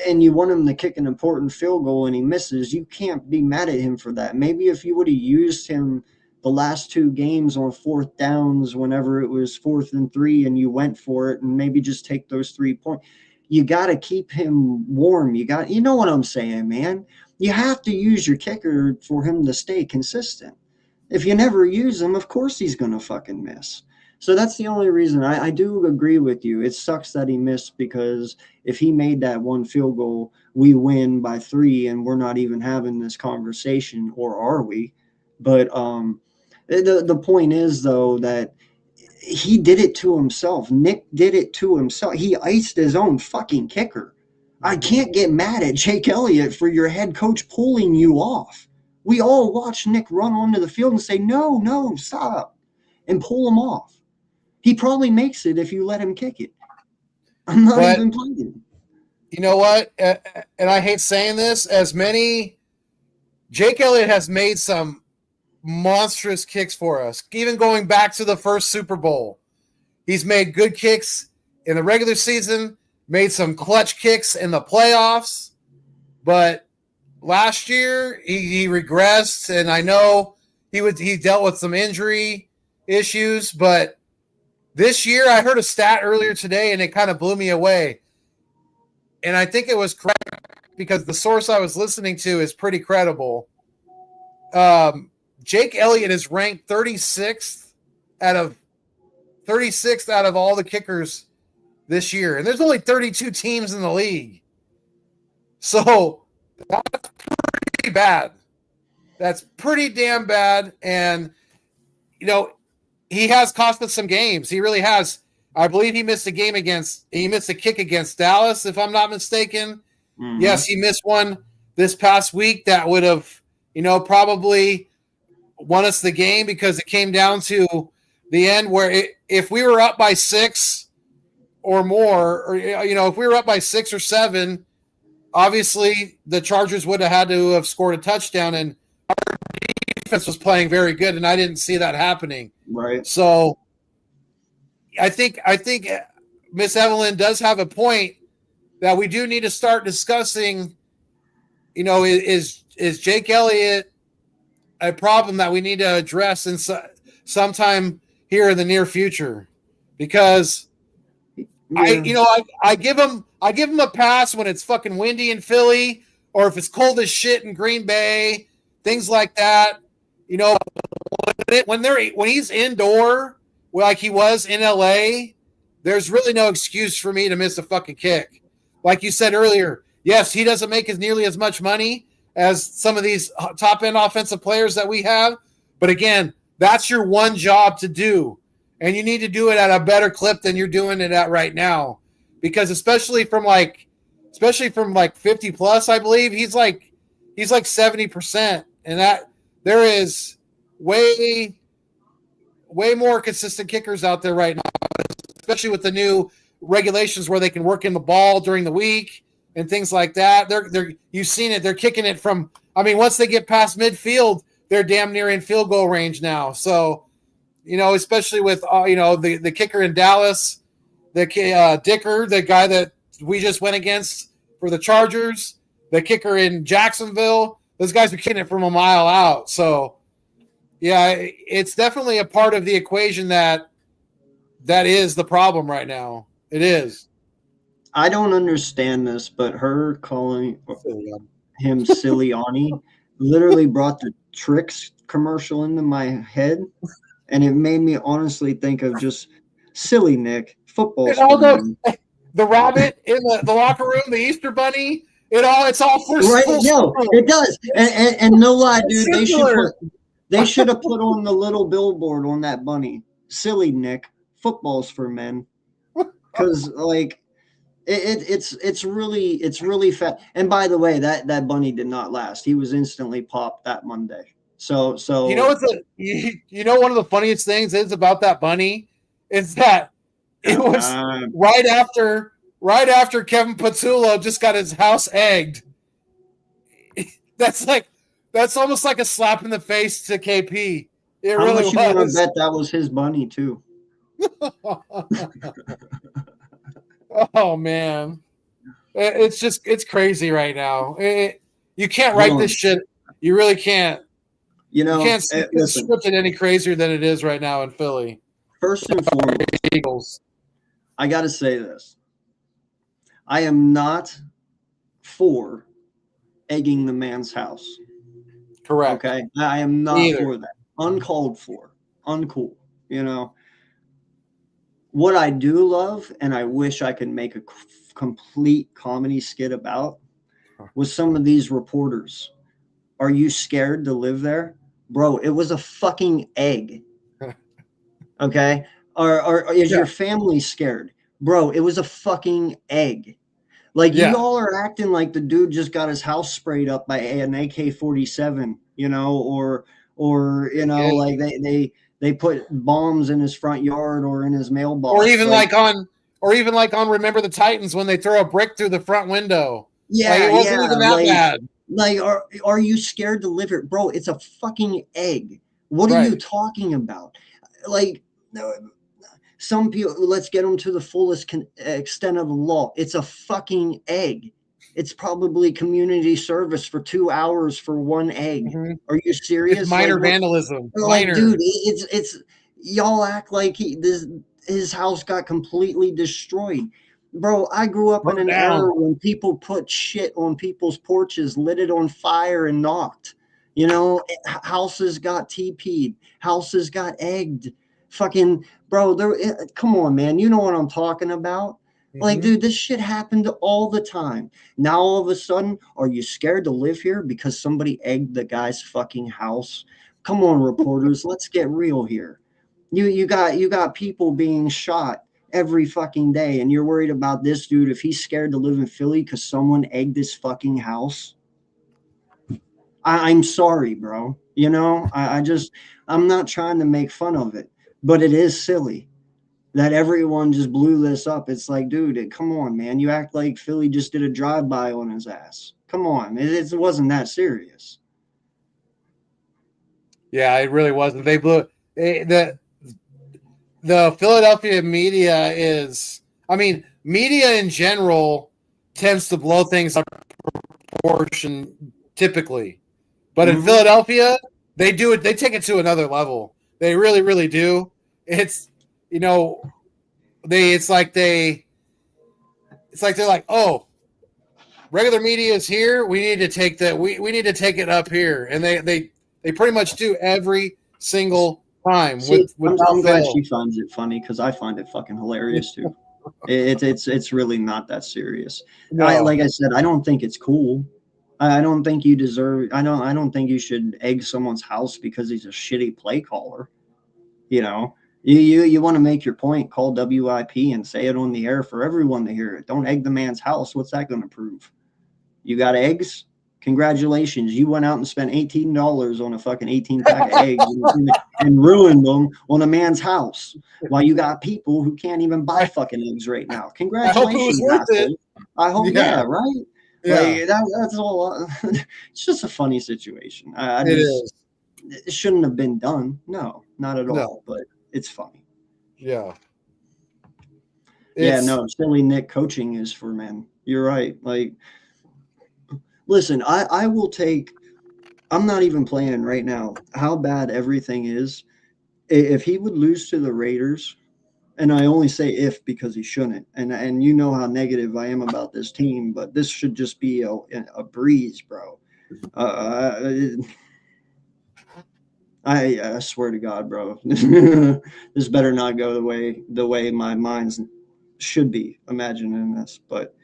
and you want him to kick an important field goal and he misses, you can't be mad at him for that. Maybe if you would have used him the last 2 games on 4th downs whenever it was 4th and 3 and you went for it and maybe just take those 3 points. You got to keep him warm. You know what I'm saying, man? You have to use your kicker for him to stay consistent. If you never use him, of course he's going to fucking miss. So that's the only reason. I do agree with you. It sucks that he missed because if he made that 1 field goal, we win by 3 and we're not even having this conversation, or are we? But the point is, though, that he did it to himself. Nick did it to himself. He iced his own fucking kicker. I can't get mad at Jake Elliott for your head coach pulling you off. We all watch Nick run onto the field and say, no, stop, and pull him off. He probably makes it if you let him kick it. I'm not even playing. You know what? And I hate saying this, Jake Elliott has made some monstrous kicks for us. Even going back to the first Super Bowl, he's made good kicks in the regular season, made some clutch kicks in the playoffs, but last year he regressed, and I know he dealt with some injury issues, but this year I heard a stat earlier today and it kind of blew me away. And I think it was correct because the source I was listening to is pretty credible. Jake Elliott is ranked 36th out of all the kickers this year. And there's only 32 teams in the league. So that's pretty bad. That's pretty damn bad. And, he has cost us some games. He really has. I believe he missed a kick against Dallas, if I'm not mistaken. Mm-hmm. Yes, he missed one this past week that would have, probably won us the game because it came down to the end where if we were up by 6 or more, or, if we were up by 6 or 7, obviously the Chargers would have had to have scored a touchdown, and our defense was playing very good, and I didn't see that happening. Right. So I think Miss Evelyn does have a point that we do need to start discussing. Is Jake Elliott a problem that we need to address in sometime here in the near future? because Yeah. I give him a pass when it's fucking windy in Philly or if it's cold as shit in Green Bay, things like that. You know, when he's indoor like he was in LA, there's really no excuse for me to miss a fucking kick. Like you said earlier, yes, he doesn't make nearly as much money as some of these top end offensive players that we have, but again, that's your one job to do. And you need to do it at a better clip than you're doing it at right now. Because especially from like 50 plus, I believe, he's like 70%. And that there is way more consistent kickers out there right now, especially with the new regulations where they can work in the ball during the week and things like that. They're you've seen it. They're kicking it from, I mean, once they get past midfield, they're damn near in field goal range now. So, especially with, the kicker in Dallas, Dicker, the guy that we just went against for the Chargers, the kicker in Jacksonville, those guys are kicking it from a mile out. So, yeah, it's definitely a part of the equation that is the problem right now. It is. I don't understand this, but her calling him Siliani literally brought the Tricks commercial into my head, and it made me honestly think of just silly Nick football. The rabbit in the locker room, the Easter bunny, it's all for right. No, it does, and no lie, dude. They should have put on the little billboard on that bunny. Silly Nick, football's for men, because like it's really fat. And by the way, that bunny did not last. He was instantly popped that Monday. So one of the funniest things is about that bunny is that it was right after Kevin Patullo just got his house egged. That's almost like a slap in the face to KP. It How really much was. You want to bet that was his bunny too? Oh man, it's crazy right now. You can't write this shit. You really can't. You can't script it any crazier than it is right now in Philly. First and foremost, Eagles. I got to say this. I am not for egging the man's house. Correct. Okay. I am not for that. Uncalled for. Uncool. What I do love, and I wish I could make a complete comedy skit about, was some of these reporters. Are you scared to live there? Bro, it was a fucking egg. Okay? Or is your family scared? Bro, it was a fucking egg. Like, you all are acting like the dude just got his house sprayed up by an AK-47, like they put bombs in his front yard or in his mailbox. Or even like on Remember the Titans when they throw a brick through the front window. Yeah, it wasn't even that bad. Like, are you scared to live here? Bro, it's a fucking egg. What are you talking about? Like, some people, let's get them to the fullest extent of the law. It's a fucking egg. It's probably community service for 2 hours for one egg. Mm-hmm. Are you serious? It's minor vandalism. Like, dude, it's y'all act like his house got completely destroyed. Bro, I grew up in an era when people put shit on people's porches, lit it on fire, and knocked. Houses got TP'd, houses got egged. Fucking, bro, come on, man. You know what I'm talking about? Mm-hmm. Like, dude, this shit happened all the time. Now, all of a sudden, are you scared to live here because somebody egged the guy's fucking house? Come on, reporters, let's get real here. You got people being shot every fucking day, and you're worried about this dude if he's scared to live in Philly because someone egged his fucking house. I'm sorry, bro. I'm not trying to make fun of it, but it is silly that everyone just blew this up. It's like, dude, come on, man. You act like Philly just did a drive-by on his ass. Come on. It wasn't that serious. Yeah, it really wasn't. They blew it. The Philadelphia media media in general tends to blow things out of proportion typically. But in Philadelphia, they do it. They take it to another level. They really, really do. It's, it's like they're like, oh, regular media is here. We need to take that. We need to take it up here, and they pretty much do every single time. See, with I'm glad fail. she finds it funny because I find it fucking hilarious too. It's really not that serious. No. Like I said, I don't think it's cool. I don't think you deserve. I don't think you should egg someone's house because he's a shitty play caller. You know, you want to make your point, call WIP and say it on the air for everyone to hear it. Don't egg the man's house. What's that going to prove? You got eggs? Congratulations. You went out and spent $18 on a fucking 18-pack of eggs and ruined them on a man's house while you got people who can't even buy fucking eggs right now. Congratulations. I hope it was worth it. I hope, yeah, right? Yeah. Like, that's all. It's just a funny situation. It is. It shouldn't have been done. No, not at all. No. But it's funny. Yeah. Yeah, no, silly Nick coaching is for men. You're right. Like, listen, I will take. I'm not even playing right now. How bad everything is. If he would lose to the Raiders, and I only say if because he shouldn't, and you know how negative I am about this team, but this should just be a breeze, bro. I swear to God, bro, this better not go the way my mind's should be imagining this. But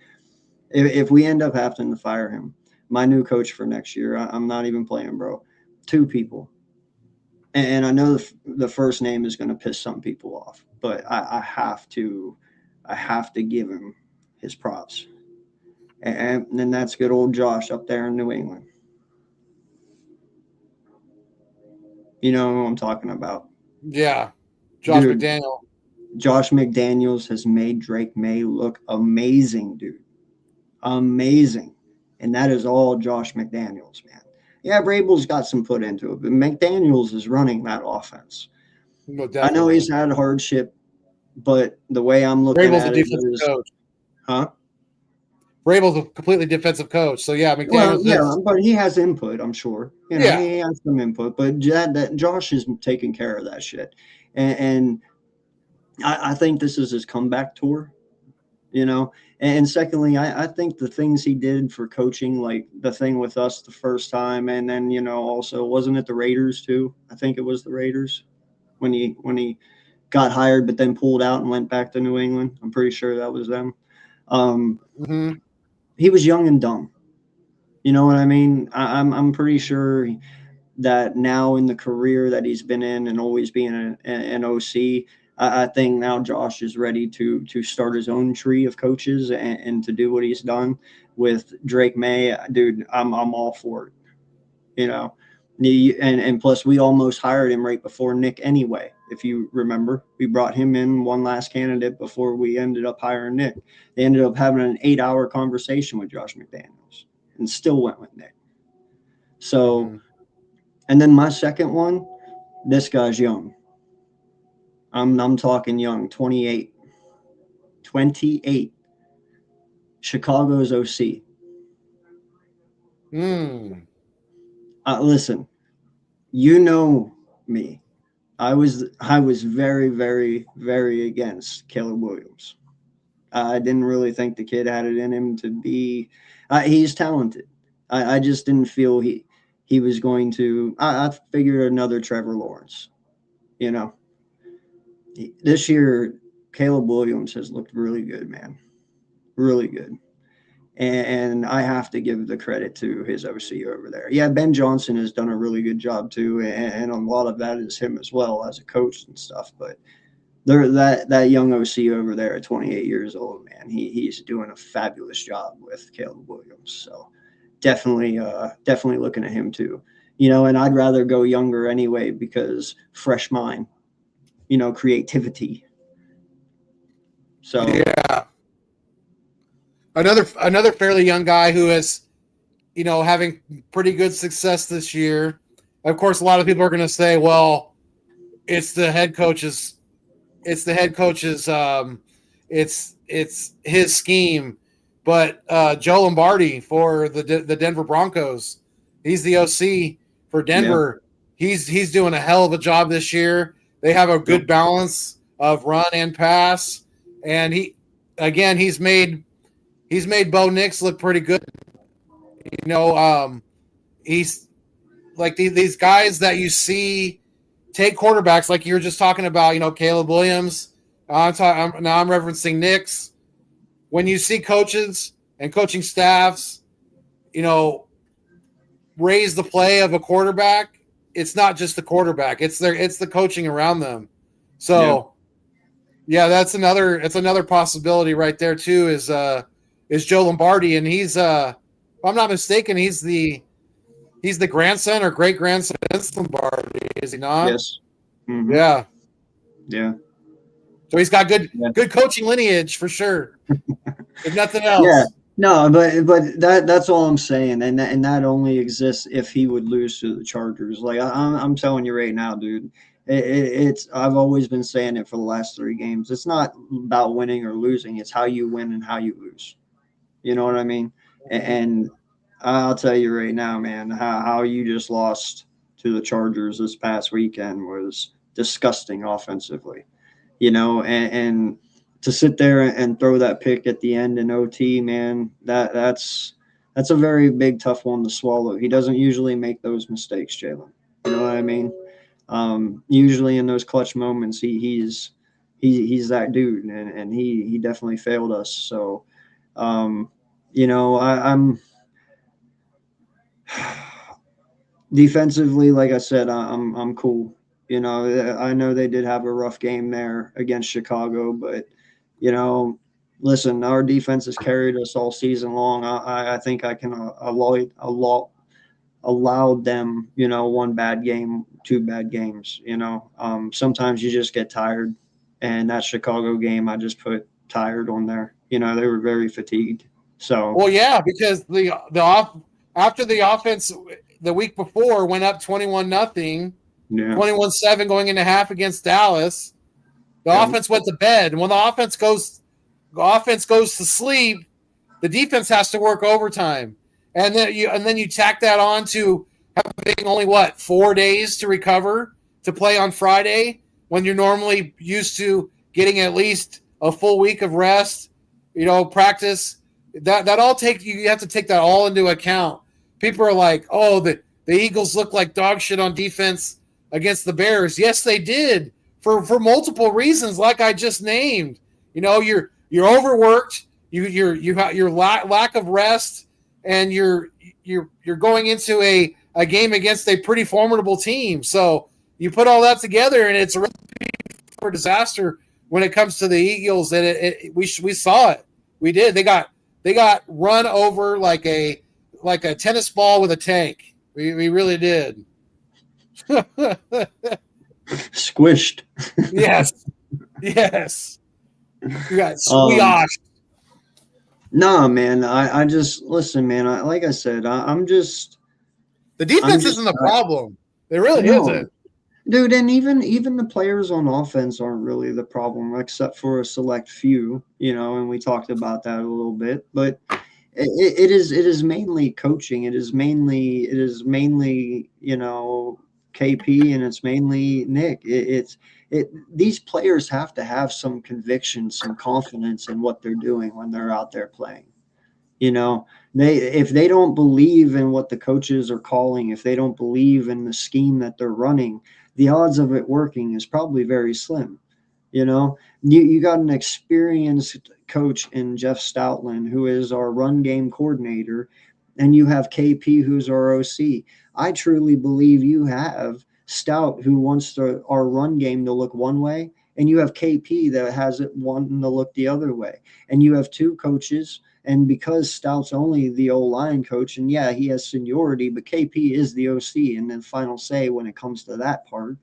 if we end up having to fire him, my new coach for next year, I'm not even playing, bro. 2 people. And I know the first name is going to piss some people off, but I have to give him his props. And then that's good old Josh up there in New England. You know who I'm talking about. Yeah. Josh Dude, McDaniel. Josh McDaniels has made Drake May look amazing, dude. Amazing. And that is all Josh McDaniels, man. Yeah, Vrabel's got some put into it, but McDaniels is running that offense. No, I know he's had hardship, but the way I'm looking Vrabel's at a it defensive is, coach. huh? Vrabel's a completely defensive coach. So, yeah, McDaniels. Well, yeah, but he has input, I'm sure. You know, Yeah. he has some input, but that Josh is taking care of that shit. And I think this is his comeback tour, you know. And secondly, I think the things he did for coaching, like the thing with us the first time, and then, you know, also, wasn't it the Raiders too? I think it was the Raiders when he got hired but then pulled out and went back to New England. I'm pretty sure that was them. He was young and dumb. You know what I mean? I'm pretty sure that now in the career that he's been in and always being an OC, I think now Josh is ready to start his own tree of coaches and to do what he's done with Drake May. Dude, I'm all for it. You know, and plus we almost hired him right before Nick anyway. If you remember, we brought him in one last candidate before we ended up hiring Nick. They ended up having an 8-hour conversation with Josh McDaniels and still went with Nick. So, and then my second one, this guy's young. I'm talking young, 28. 28. Chicago's OC. Listen, you know me. I was very, very, very against Caleb Williams. I didn't really think the kid had it in him to be. He's talented. I just didn't feel he was going to. I figured another Trevor Lawrence. You know. This year, Caleb Williams has looked really good, man. Really good. And I have to give the credit to his OC over there. Yeah, Ben Johnson has done a really good job too, and a lot of that is him as well as a coach and stuff. But that young OC over there at 28 years old, man, he's doing a fabulous job with Caleb Williams. So definitely looking at him too. You know, and I'd rather go younger anyway because fresh mind. You know, creativity. So yeah, another fairly young guy who is, you know, having pretty good success this year. Of course, a lot of people are going to say, "Well, it's the head coach's, it's his scheme." But Joe Lombardi for the Denver Broncos, he's the OC for Denver. Yeah. He's doing a hell of a job this year. They have a good balance of run and pass, and he's made Bo Nix look pretty good. He's like these guys that you see take quarterbacks, like you were just talking about. Caleb Williams. I'm referencing Nix. When you see coaches and coaching staffs, raise the play of a quarterback, it's not just the quarterback; it's the coaching around them. So, yeah, that's another possibility right there too. Is Joe Lombardi, and he's if I'm not mistaken, he's the grandson or great grandson of Vince Lombardi, is he not? Yes. Mm-hmm. Yeah. Yeah. So he's got good coaching lineage for sure. If nothing else. Yeah. No, but that's all I'm saying, and that only exists if he would lose to the Chargers. Like I'm telling you right now, dude. It's I've always been saying it for the last 3 games. It's not about winning or losing. It's how you win and how you lose. You know what I mean? And I'll tell you right now, man, how you just lost to the Chargers this past weekend was disgusting offensively. And to sit there and throw that pick at the end in OT, man, that's a very big, tough one to swallow. He doesn't usually make those mistakes, Jalen. You know what I mean? Usually in those clutch moments, he's that dude, and he definitely failed us. So, I'm defensively, like I said, I'm cool. I know they did have a rough game there against Chicago, but listen, our defense has carried us all season long. I think I can allow them, 1 bad game, 2 bad games. Sometimes you just get tired, and that Chicago game, I just put tired on there. They were very fatigued. So well, yeah, because after the offense the week before went up 21-0, 21-7 going into half against Dallas. The offense went to bed, and when the offense goes to sleep, the defense has to work overtime, and then you tack that on to having only 4 days to recover to play on Friday when you're normally used to getting at least a full week of rest, practice. That all you have to take that all into account. People are like, oh, the Eagles look like dog shit on defense against the Bears. Yes, they did for multiple reasons, like I just named. You're overworked, your lack of rest, and you're going into a game against a pretty formidable team. So you put all that together, and it's a recipe for disaster when it comes to the Eagles. And we saw it. We did. They got run over like a tennis ball with a tank. We really did. Squished. Yes. You got squashed. No, man. I just listen, man. Like I said, I'm just the defense isn't the problem. It really isn't. Dude, and even the players on offense aren't really the problem, except for a select few, and we talked about that a little bit. But it is mainly coaching. It is mainly KP, and it's mainly Nick. These players have to have some conviction, some confidence in what they're doing when they're out there playing. If they don't believe in what the coaches are calling, if they don't believe in the scheme that they're running, the odds of it working is probably very slim. You got an experienced coach in Jeff Stoutland, who is our run game coordinator, and you have KP, who's our OC. I truly believe you have Stout, who wants our run game to look one way, and you have KP that has it wanting to look the other way. And you have 2 coaches, and because Stout's only the O-line coach, and yeah, he has seniority, but KP is the OC and then final say when it comes to that part.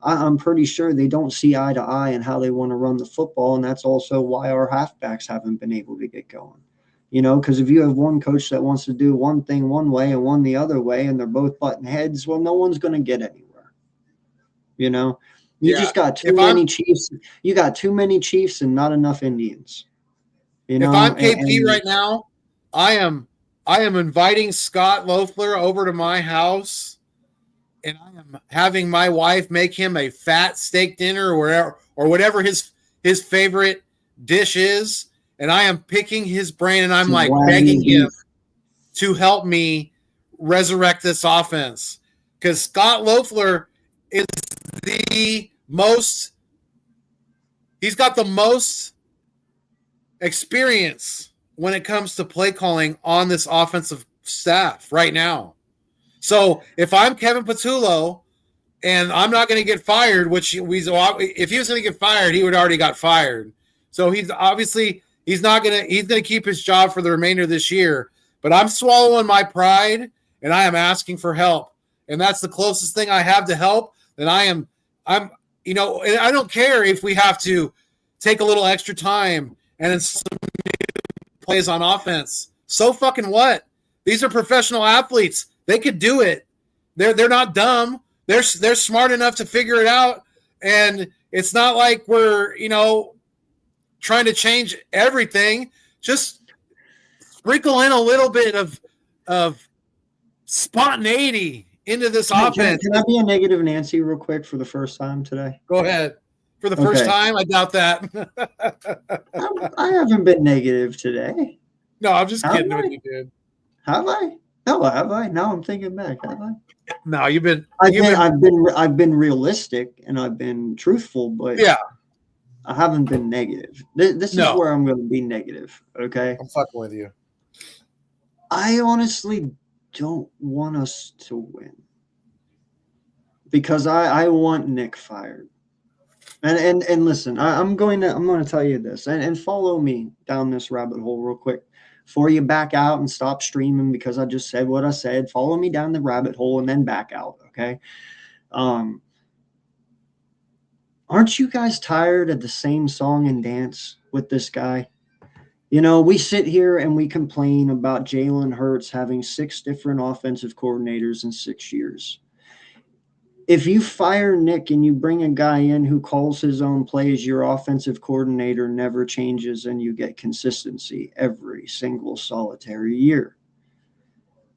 I'm pretty sure they don't see eye to eye in how they want to run the football, and that's also why our halfbacks haven't been able to get going. Because if you have one coach that wants to do one thing one way and one the other way, and they're both butting heads, well, no one's going to get anywhere. You just got too many Chiefs. You got too many Chiefs and not enough Indians. If I'm KP right now, I am inviting Scott Loeffler over to my house, and I am having my wife make him a fat steak dinner or whatever his favorite dish is, and I am picking his brain, and I'm Some like Wagyu begging him beef. to help me resurrect this offense. Because Scott Loeffler is the most, he's got the most experience when it comes to play calling on this offensive staff right now. So if I'm Kevin Patullo and I'm not going to get fired, which if he was going to get fired, he would already got fired. So he's obviously he's going to keep his job for the remainder of this year. But I'm swallowing my pride and I am asking for help. And that's the closest thing I have to help. And I'm and I don't care if we have to take a little extra time and then some plays on offense. So fucking what? These are professional athletes. They could do it. They're not dumb. They're smart enough to figure it out. And it's not like we're, trying to change everything. Just sprinkle in a little bit of spontaneity into this offense. Can I be a negative Nancy real quick for the first time today? Go ahead. For the first time, I doubt that. I haven't been negative today. No, I'm just kidding with you, dude. Have I? No, have I? Now I'm thinking back. Have I? No, I've been realistic and I've been truthful, but yeah, I haven't been negative. This is where I'm going to be negative. Okay, I'm fucking with you. I honestly don't want us to win because I want Nick fired. And listen, I'm going to tell you this and follow me down this rabbit hole real quick. Before you back out and stop streaming because I just said what I said, follow me down the rabbit hole and then back out, okay? Aren't you guys tired of the same song and dance with this guy? We sit here and we complain about Jalen Hurts having 6 different offensive coordinators in 6 years. If you fire Nick and you bring a guy in who calls his own plays, your offensive coordinator never changes and you get consistency every single solitary year.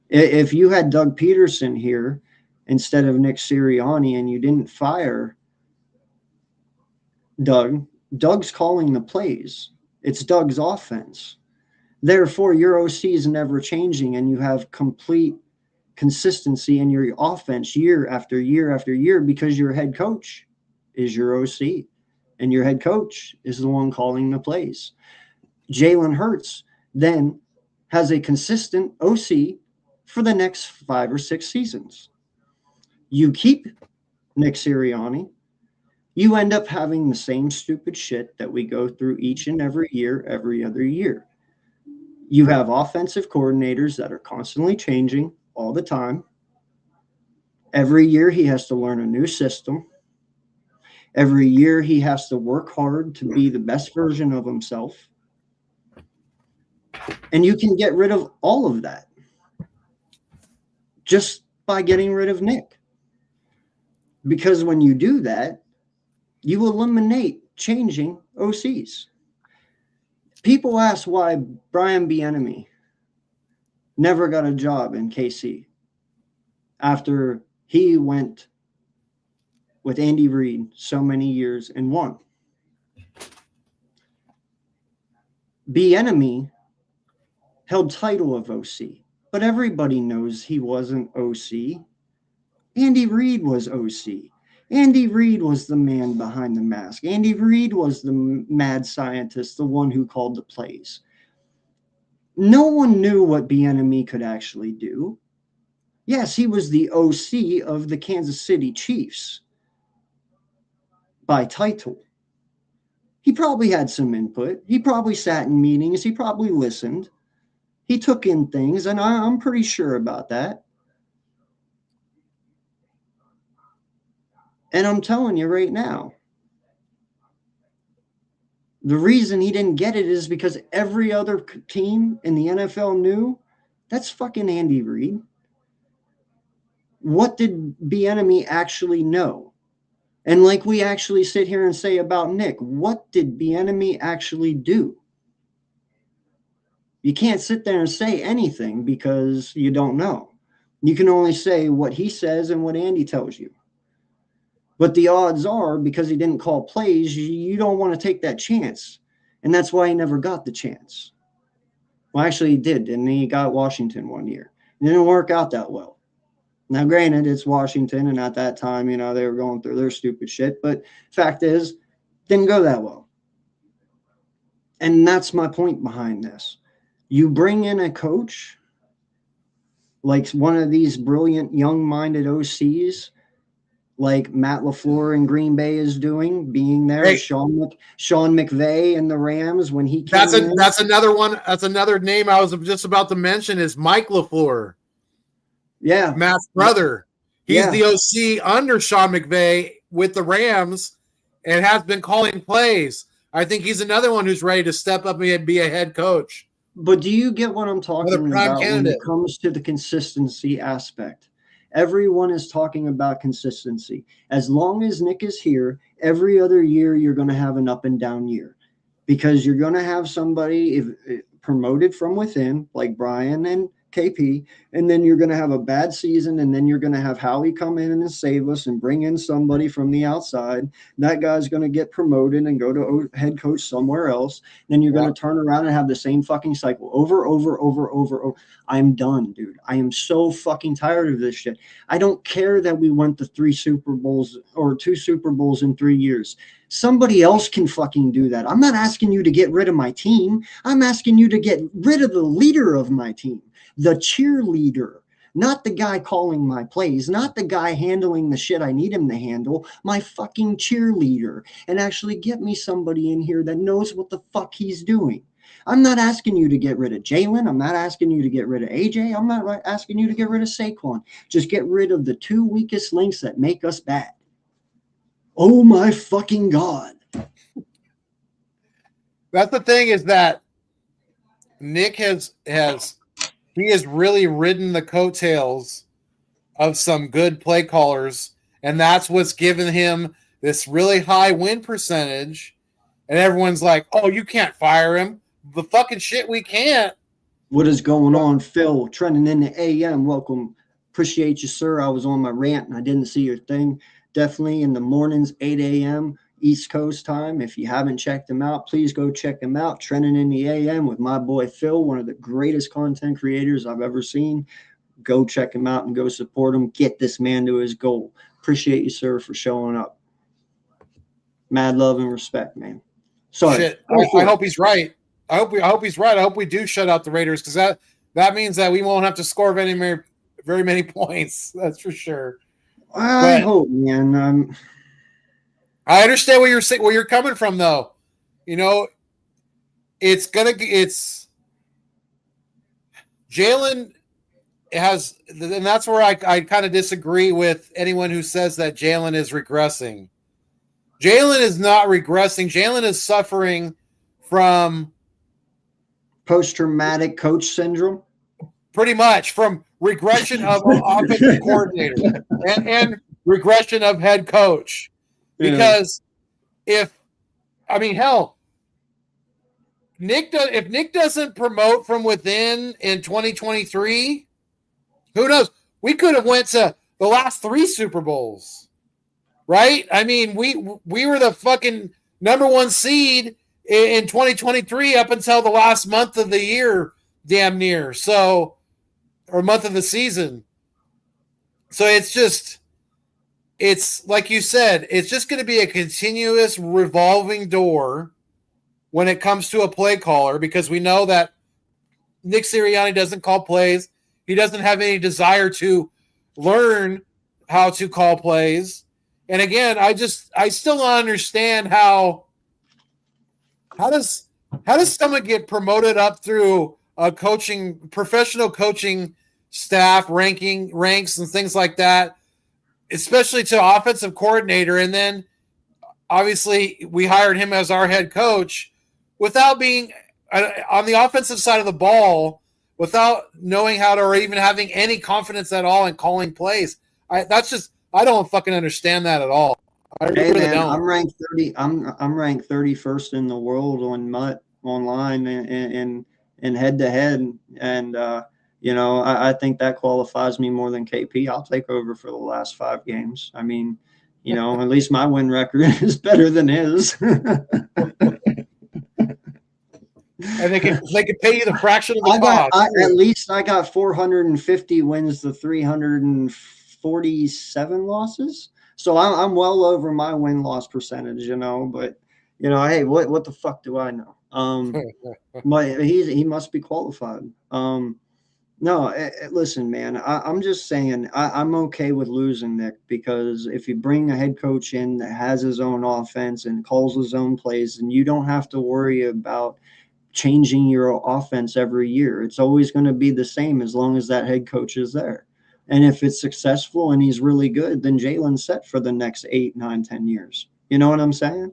If you had Doug Peterson here instead of Nick Sirianni and you didn't fire Doug's calling the plays. It's Doug's offense. Therefore, your OC is never changing and you have complete consistency in your offense year after year after year because your head coach is your OC and your head coach is the one calling the plays. Jalen Hurts then has a consistent OC for the next 5 or 6 seasons. You keep Nick Sirianni, you end up having the same stupid shit that we go through each and every year, every other year. You have offensive coordinators that are constantly changing all the time. Every year he has to learn a new system. Every year he has to work hard to be the best version of himself. And you can get rid of all of that just by getting rid of Nick. Because when you do that, you eliminate changing OCs. People ask why Brian Bieniemy never got a job in KC after he went with Andy Reid so many years and won. Bieniemy held title of OC, but everybody knows he wasn't OC. Andy Reid was OC. Andy Reid was the man behind the mask. Andy Reid was the mad scientist, the one who called the plays. No one knew what Bieniemy could actually do. Yes, he was the OC of the Kansas City Chiefs by title. He probably had some input. He probably sat in meetings. He probably listened. He took in things, and I'm pretty sure about that. And I'm telling you right now, the reason he didn't get it is because every other team in the NFL knew that's fucking Andy Reid. What did Bieniemy actually know? And like we actually sit here and say about Nick, what did Bieniemy actually do? You can't sit there and say anything because you don't know. You can only say what he says and what Andy tells you. But the odds are, because he didn't call plays, you don't want to take that chance. And that's why he never got the chance. Well, actually, he did, and he got Washington one year. It didn't work out that well. Now, granted, it's Washington, and at that time, you know, they were going through their stupid shit. But fact is, didn't go that well. And that's my point behind this. You bring in a coach like one of these brilliant, young-minded OCs, like Matt LaFleur in Green Bay is doing, being there. Hey. Sean McVay in the Rams when he came in. That's another one. That's another name I was just about to mention is Mike LaFleur. Yeah. Matt's brother. He's Yeah. the OC under Sean McVay with the Rams and has been calling plays. I think he's another one who's ready to step up and be a head coach. But do you get what I'm talking Another prime about when candidate. it comes to the consistency aspect? Everyone is talking about consistency. As long as Nick is here, every other year you're going to have an up and down year because you're going to have somebody promoted from within, like Brian and KP, and then you're going to have a bad season, and then you're going to have Howie come in and save us and bring in somebody from the outside. That guy's going to get promoted and go to head coach somewhere else. Then you're going to turn around and have the same fucking cycle over. I'm done, dude. I am so fucking tired of this shit. I don't care that we went to 3 Super Bowls or 2 Super Bowls in 3 years. Somebody else can fucking do that. I'm not asking you to get rid of my team. I'm asking you to get rid of the leader of my team. The cheerleader, not the guy calling my plays, not the guy handling the shit I need him to handle, my fucking cheerleader, and actually get me somebody in here that knows what the fuck he's doing. I'm not asking you to get rid of Jalen. I'm not asking you to get rid of AJ. I'm not asking you to get rid of Saquon. Just get rid of the 2 weakest links that make us bad. Oh my fucking God. That's the thing is that Nick has really ridden the coattails of some good play callers, and that's what's given him this really high win percentage. And everyone's like, "Oh, you can't fire him." The fucking shit, we can't. What is going on, Phil? Trending in the AM. Welcome. Appreciate you, sir. I was on my rant and I didn't see your thing. Definitely in the mornings, 8 a.m. East Coast time. If you haven't checked them out, please go check them out. Trending in the AM with my boy Phil, one of the greatest content creators I've ever seen. Go check him out and go support him. Get this man to his goal. Appreciate you, sir, for showing up. Mad love and respect, man. Sorry. Shit. I hope he's right. I hope he's right. I hope we do shut out the Raiders because that means that we won't have to score very many points. That's for sure. I hope, man. I understand where you're coming from, though. You know, it's Jalen has, and that's where I kind of disagree with anyone who says that Jalen is regressing. Jalen is not regressing. Jalen is suffering from post-traumatic coach syndrome. Pretty much from regression of offensive coordinator and regression of head coach. Because if Nick doesn't promote from within in 2023, who knows? We could have went to the last 3 Super Bowls, right? I mean, we were the fucking number 1 seed in 2023 up until the last month of the year, damn near. So, or month of the season. So it's like you said, it's just going to be a continuous revolving door when it comes to a play caller because we know that Nick Sirianni doesn't call plays. He doesn't have any desire to learn how to call plays. And again, I still don't understand how does someone get promoted up through a professional coaching staff ranks and things like that, especially to offensive coordinator. And then obviously we hired him as our head coach without being on the offensive side of the ball, without knowing how to, or even having any confidence at all in calling plays. I don't fucking understand that at all. I really don't. I'm ranked 30. I'm ranked 31st in the world on Mutt online and head to head. And, I think that qualifies me more than KP. I'll take over for the last 5 games. I mean, at least my win record is better than his. and they could pay you the fraction of the cost. At least I got 450 wins to 347 losses. So I'm well over my win-loss percentage, but hey, what the fuck do I know? He must be qualified. No, listen, man, I'm just saying I'm okay with losing Nick, because if you bring a head coach in that has his own offense and calls his own plays, and you don't have to worry about changing your offense every year. It's always going to be the same as long as that head coach is there. And if it's successful and he's really good, then Jalen's set for the next 8, 9, 10 years. You know what I'm saying?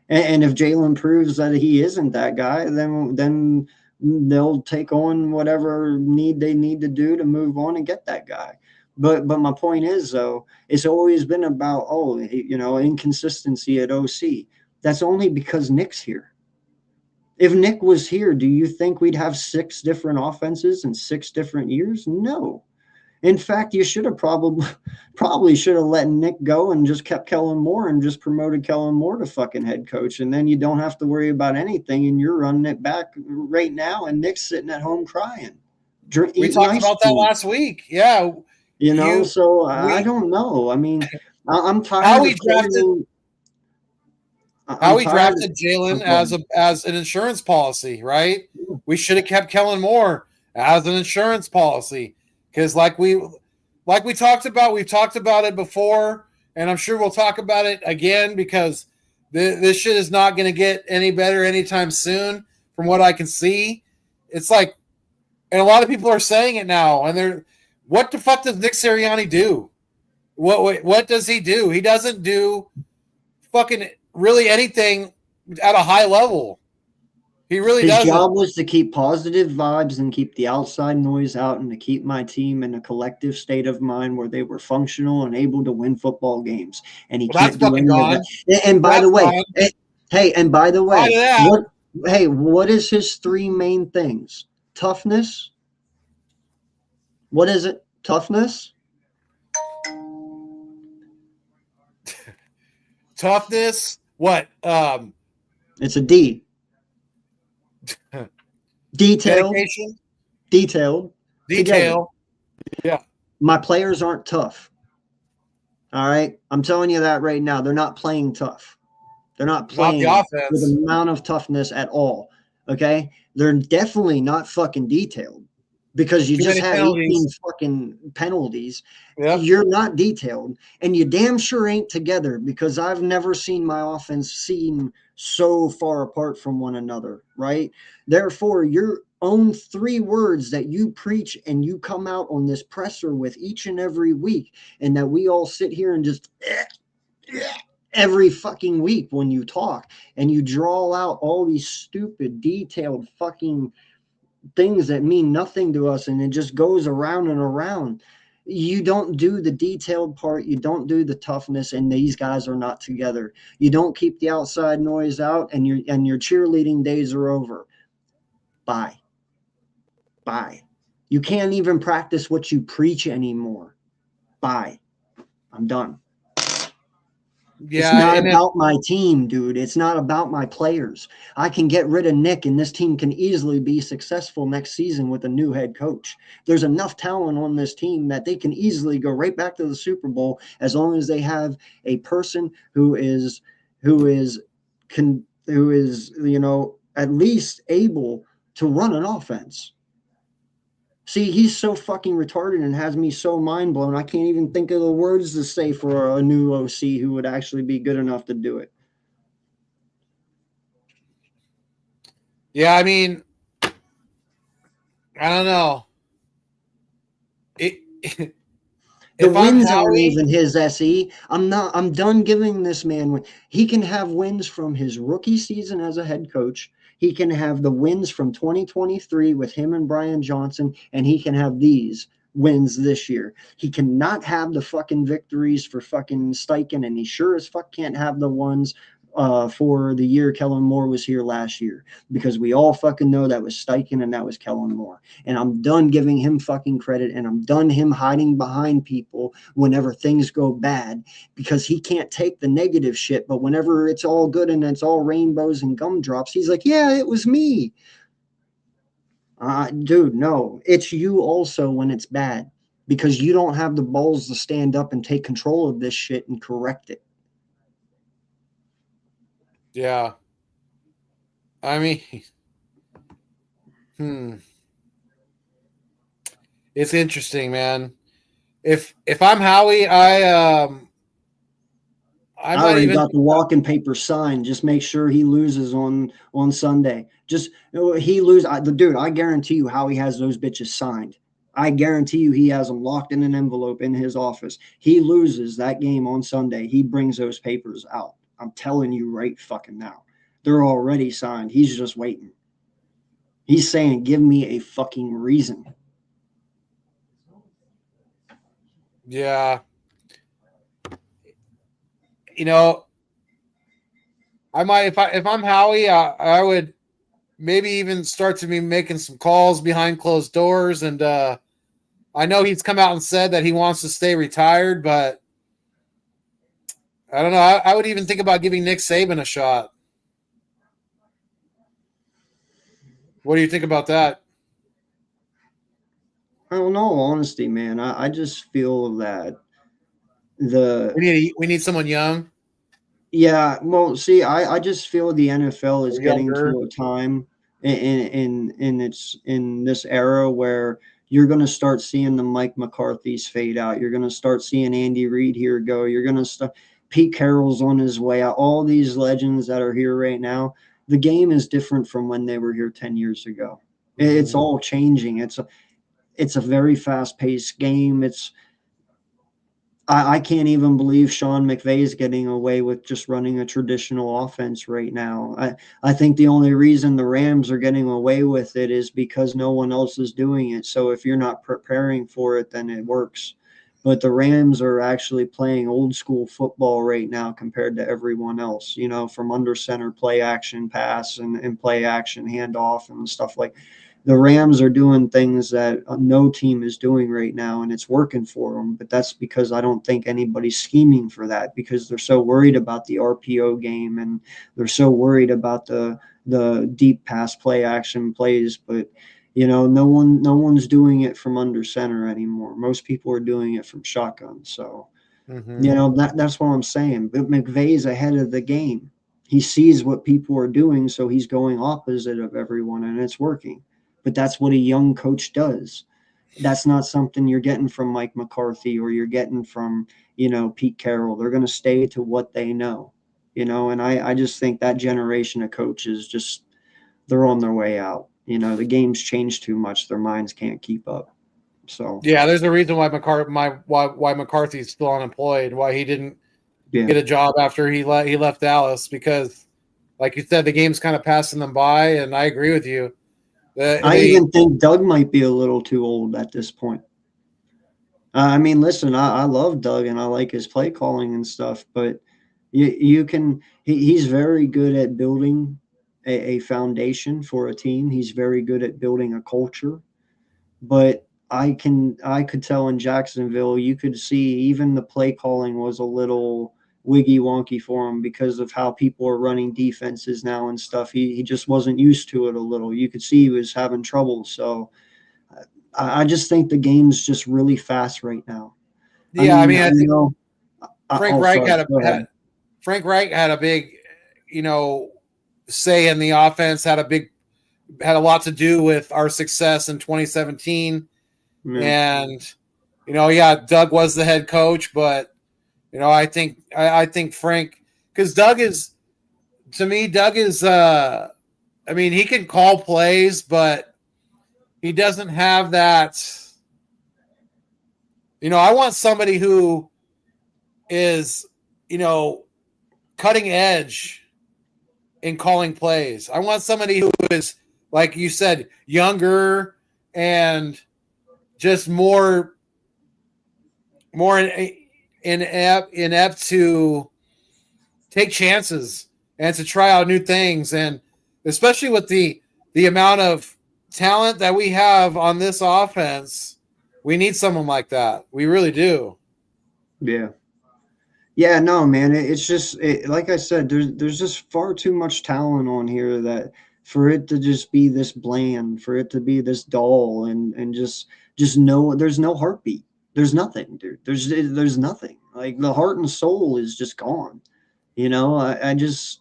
And if Jalen proves that he isn't that guy, then they'll take on whatever they need to do to move on and get that guy. But my point is, though, it's always been about, inconsistency at OC. That's only because Nick's here. If Nick was here, do you think we'd have 6 different offenses in 6 different years? No. In fact, you should have probably should have let Nick go and just kept Kellen Moore and just promoted Kellen Moore to fucking head coach. And then you don't have to worry about anything, and you're running it back right now, and Nick's sitting at home crying. We talked about that last week. Yeah. I don't know. I mean, I'm tired How we drafted Jalen as an insurance policy, right? We should have kept Kellen Moore as an insurance policy, because like we talked about, we've talked about it before, and I'm sure we'll talk about it again, because this shit is not going to get any better anytime soon from what I can see. It's like, and a lot of people are saying it now, and what the fuck does Nick Sirianni do? What does he do? He doesn't do fucking really anything at a high level. He really doesn't. His job was to keep positive vibes and keep the outside noise out, and to keep my team in a collective state of mind where they were functional and able to win football games. And he can't do any of that. And by the way, what is his 3 main things? Toughness. What is it? Toughness. Toughness. What? It's a D. Detailed. Dedication? Detailed. Detail. Yeah. My players aren't tough. All right. I'm telling you that right now. They're not playing tough. They're not playing with an amount of toughness at all. Okay. They're definitely not fucking detailed, because you just had 18 fucking penalties. Yep. You're not detailed, and you damn sure ain't together, because I've never seen my offense seem so far apart from one another, right? Therefore, your own 3 words that you preach and you come out on this presser with each and every week, and that we all sit here and just every fucking week when you talk, and you draw out all these stupid, detailed fucking things that mean nothing to us, and it just goes around and around. You don't do the detailed part. You don't do the toughness, and these guys are not together. You don't keep the outside noise out, and your cheerleading days are over. Bye. You can't even practice what you preach anymore. Bye. I'm done. Yeah, it's not about my team, dude. It's not about my players. I can get rid of Nick, and this team can easily be successful next season with a new head coach. There's enough talent on this team that they can easily go right back to the Super Bowl, as long as they have a person who is at least able to run an offense. See, he's so fucking retarded and has me so mind blown. I can't even think of the words to say for a new OC who would actually be good enough to do it. Yeah, I mean, I don't know. The wins aren't even his SE. I'm done giving this man. He can have wins from his rookie season as a head coach. He can have the wins from 2023 with him and Brian Johnson, and he can have these wins this year. He cannot have the fucking victories for fucking Steichen, and he sure as fuck can't have the ones for the year Kellen Moore was here last year, because we all fucking know that was Steichen and that was Kellen Moore. And I'm done giving him fucking credit, and I'm done him hiding behind people whenever things go bad, because he can't take the negative shit. But whenever it's all good and it's all rainbows and gumdrops, he's like, yeah, it was me. Dude, no. It's you also when it's bad because you don't have the balls to stand up and take control of this shit and correct it. Yeah. I mean, it's interesting, man. If I'm Howie, I I might already even got the walking paper signed. Just make sure he loses on Sunday. Just he lose. Dude, I guarantee you, Howie has those bitches signed. I guarantee you, he has them locked in an envelope in his office. He loses that game on Sunday. He brings those papers out. I'm telling you right fucking now. They're already signed. He's just waiting. He's saying, "Give me a fucking reason." yeah. You know, I might if I'm Howie, I would maybe even start to be making some calls behind closed doors. And I know he's come out and said that he wants to stay retired, but I don't know. I would even think about giving Nick Saban a shot. What do you think about that? I don't know, honesty, man. I just feel that We need someone young yeah, well, see, I just feel the NFL is or getting younger. to a time in this era where you're going to start seeing the Mike McCarthy's fade out. You're going to start seeing Andy Reid here go. You're going to start Pete Carroll's on his way out. All these legends that are here right now. The game is different from when they were here 10 years ago. It's all changing. It's a very fast-paced game. I can't even believe Sean McVay is getting away with just running a traditional offense right now. I think the only reason the Rams are getting away with it is because no one else is doing it. So if you're not preparing for it, then it works. But the Rams are actually playing old school football right now compared to everyone else, from under center play action pass and play action handoff and stuff like the Rams are doing things that no team is doing right now, and it's working for them. But that's because I don't think anybody's scheming for that because they're so worried about the RPO game and they're so worried about the deep pass play action plays. But no one's doing it from under center anymore. Most people are doing it from shotgun. So that's what I'm saying. But McVay's ahead of the game. He sees what people are doing, so he's going opposite of everyone, and it's working. But that's what a young coach does. That's not something you're getting from Mike McCarthy or you're getting from, Pete Carroll. They're going to stay to what they know, and I just think that generation of coaches they're on their way out. The game's changed too much. Their minds can't keep up. So yeah, there's a reason why McCarthy's still unemployed, why he didn't get a job after he left Dallas, because like you said, the game's kind of passing them by, and I agree with you. I even think Doug might be a little too old at this point. I mean, listen, I love Doug and I like his play calling and stuff, but he's very good at building a foundation for a team. He's very good at building a culture, but I could tell in Jacksonville, you could see even the play calling was a little wiggy wonky for him because of how people are running defenses now and stuff. He just wasn't used to it a little. You could see he was having trouble. So I just think the game's just really fast right now. Yeah, I think Frank Reich had a big, say in the offense, had a lot to do with our success in 2017. Yeah. And Doug was the head coach, but I think Frank, because Doug is he can call plays, but he doesn't have that. I want somebody who is, cutting edge in calling plays. I want somebody who is, like you said, younger and just more inept to take chances and to try out new things. And especially with the amount of talent that we have on this offense, we need someone like that. We really do. Yeah, no, man. It's just like I said, there's just far too much talent on here that for it to just be this bland, for it to be this dull, and just no, there's no heartbeat. There's nothing, dude. There's nothing. Like the heart and soul is just gone. You know, I just,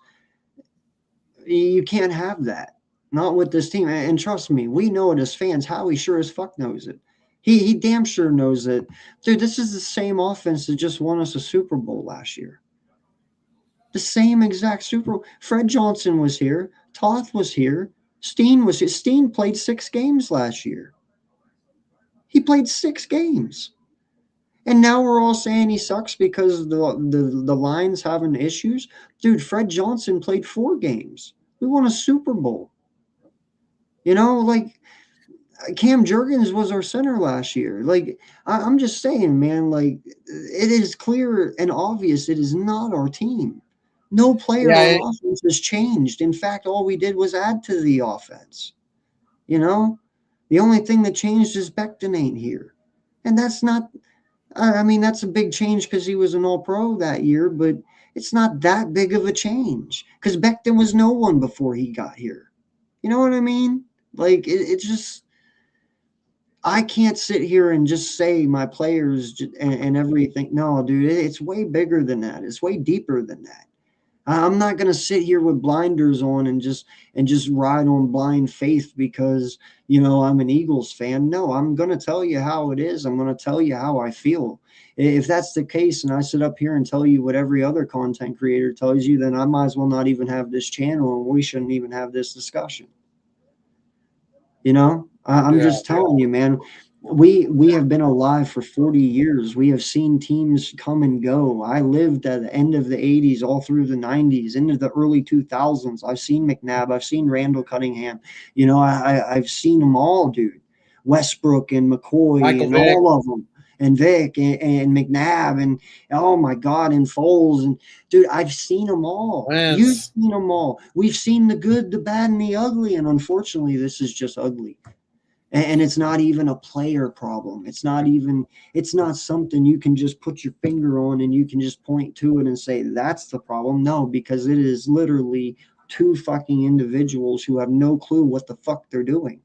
you can't have that. Not with this team. And trust me, we know it as fans. Howie sure as fuck knows it. He damn sure knows it. Dude, this is the same offense that just won us a Super Bowl last year. The same exact Super Bowl. Fred Johnson was here. Toth was here. Steen was here. Steen played 6 games last year. He played 6 games. And now we're all saying he sucks because the line's having issues. Dude, Fred Johnson played 4 games. We won a Super Bowl. You know, like Cam Jurgens was our center last year. Like, I'm just saying, man, like, it is clear and obvious it is not our team. No player on offense has changed. In fact, all we did was add to the offense. You know, the only thing that changed is Becton ain't here. And that's not, I mean, that's a big change because he was an all-pro that year, but it's not that big of a change because Becton was no one before he got here. You know what I mean? Like, it's just, I can't sit here and just say my players and everything. No, dude, it's way bigger than that. It's way deeper than that. I'm not going to sit here with blinders on and just ride on blind faith because, you know, I'm an Eagles fan. No, I'm going to tell you how it is. I'm going to tell you how I feel. If that's the case and I sit up here and tell you what every other content creator tells you, then I might as well not even have this channel and we shouldn't even have this discussion. You know, I'm just telling you, man, we have been alive for 40 years. We have seen teams come and go. I lived at the end of the 80s, all through the 90s, into the early 2000s. I've seen McNabb. I've seen Randall Cunningham. You know, I've seen them all, dude. Westbrook and McCoy and Vick. All of them. And Vick and McNabb and, oh, my God, and Foles. And, dude, I've seen them all. You've seen them all. We've seen the good, the bad, and the ugly. And unfortunately, this is just ugly. And it's not even a player problem. It's not something you can just put your finger on and you can just point to it and say, that's the problem. No, because it is literally 2 fucking individuals who have no clue what the fuck they're doing.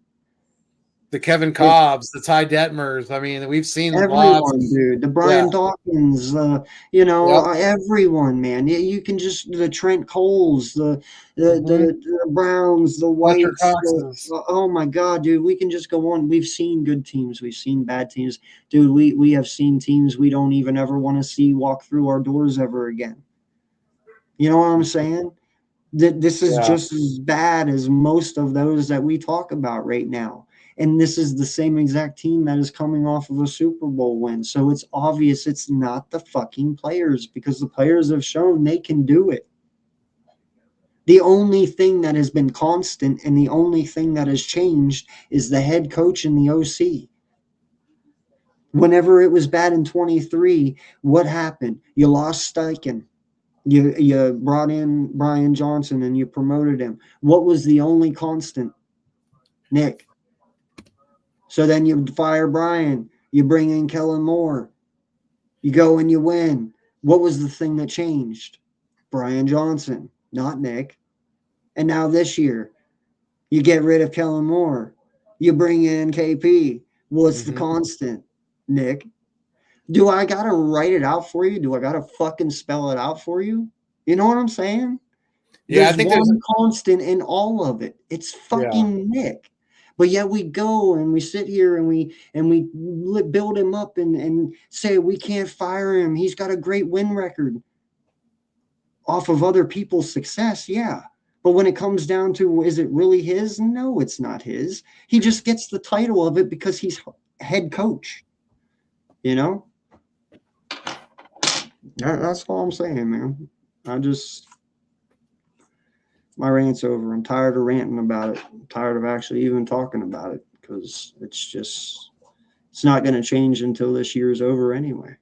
The Kevin Cobbs, the Ty Detmers. I mean, we've seen everyone, dude. The Brian Dawkins, you know, everyone, man. You can just the Trent Coles, the Browns, the Whites. Oh my God, dude. We can just go on. We've seen good teams. We've seen bad teams, dude. We have seen teams we don't even ever want to see walk through our doors ever again. You know what I'm saying? This is just as bad as most of those that we talk about right now. And this is the same exact team that is coming off of a Super Bowl win. So it's obvious it's not the fucking players because the players have shown they can do it. The only thing that has been constant and the only thing that has changed is the head coach and the OC. Whenever it was bad in 23, what happened? You lost Steichen. You brought in Brian Johnson and you promoted him. What was the only constant? Nick. So then you fire Brian. You bring in Kellen Moore. You go and you win. What was the thing that changed? Brian Johnson, not Nick. And now this year, you get rid of Kellen Moore. You bring in KP. What's the constant? Nick. Do I got to write it out for you? Do I got to fucking spell it out for you? You know what I'm saying? Yeah, I think there's one constant in all of it. It's fucking Nick. But yet we go and we sit here and we build him up and say we can't fire him. He's got a great win record off of other people's success. Yeah. But when it comes down to, is it really his? No, it's not his. He just gets the title of it because he's head coach. You know? That's all I'm saying, man. My rant's over. I'm tired of ranting about it. I'm tired of actually even talking about it because it's not going to change until this year's over anyway.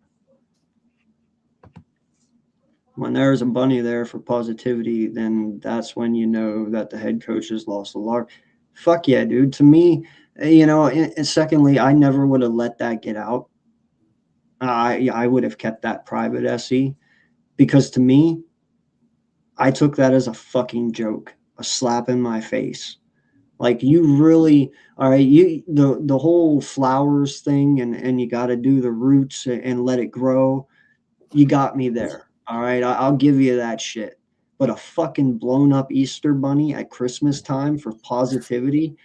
When there's a bunny there for positivity, then that's when you know that the head coach has lost a lot. Fuck yeah, dude. To me, you know, and secondly, I never would have let that get out. I would have kept that private, SE, because to me, I took that as a fucking joke. a slap in my face. Like, you really, all right, you the whole flowers thing, and you got to do the roots and let it grow. You got me there. All right, I'll give you that shit. But a fucking blown up Easter bunny at Christmas time for positivity,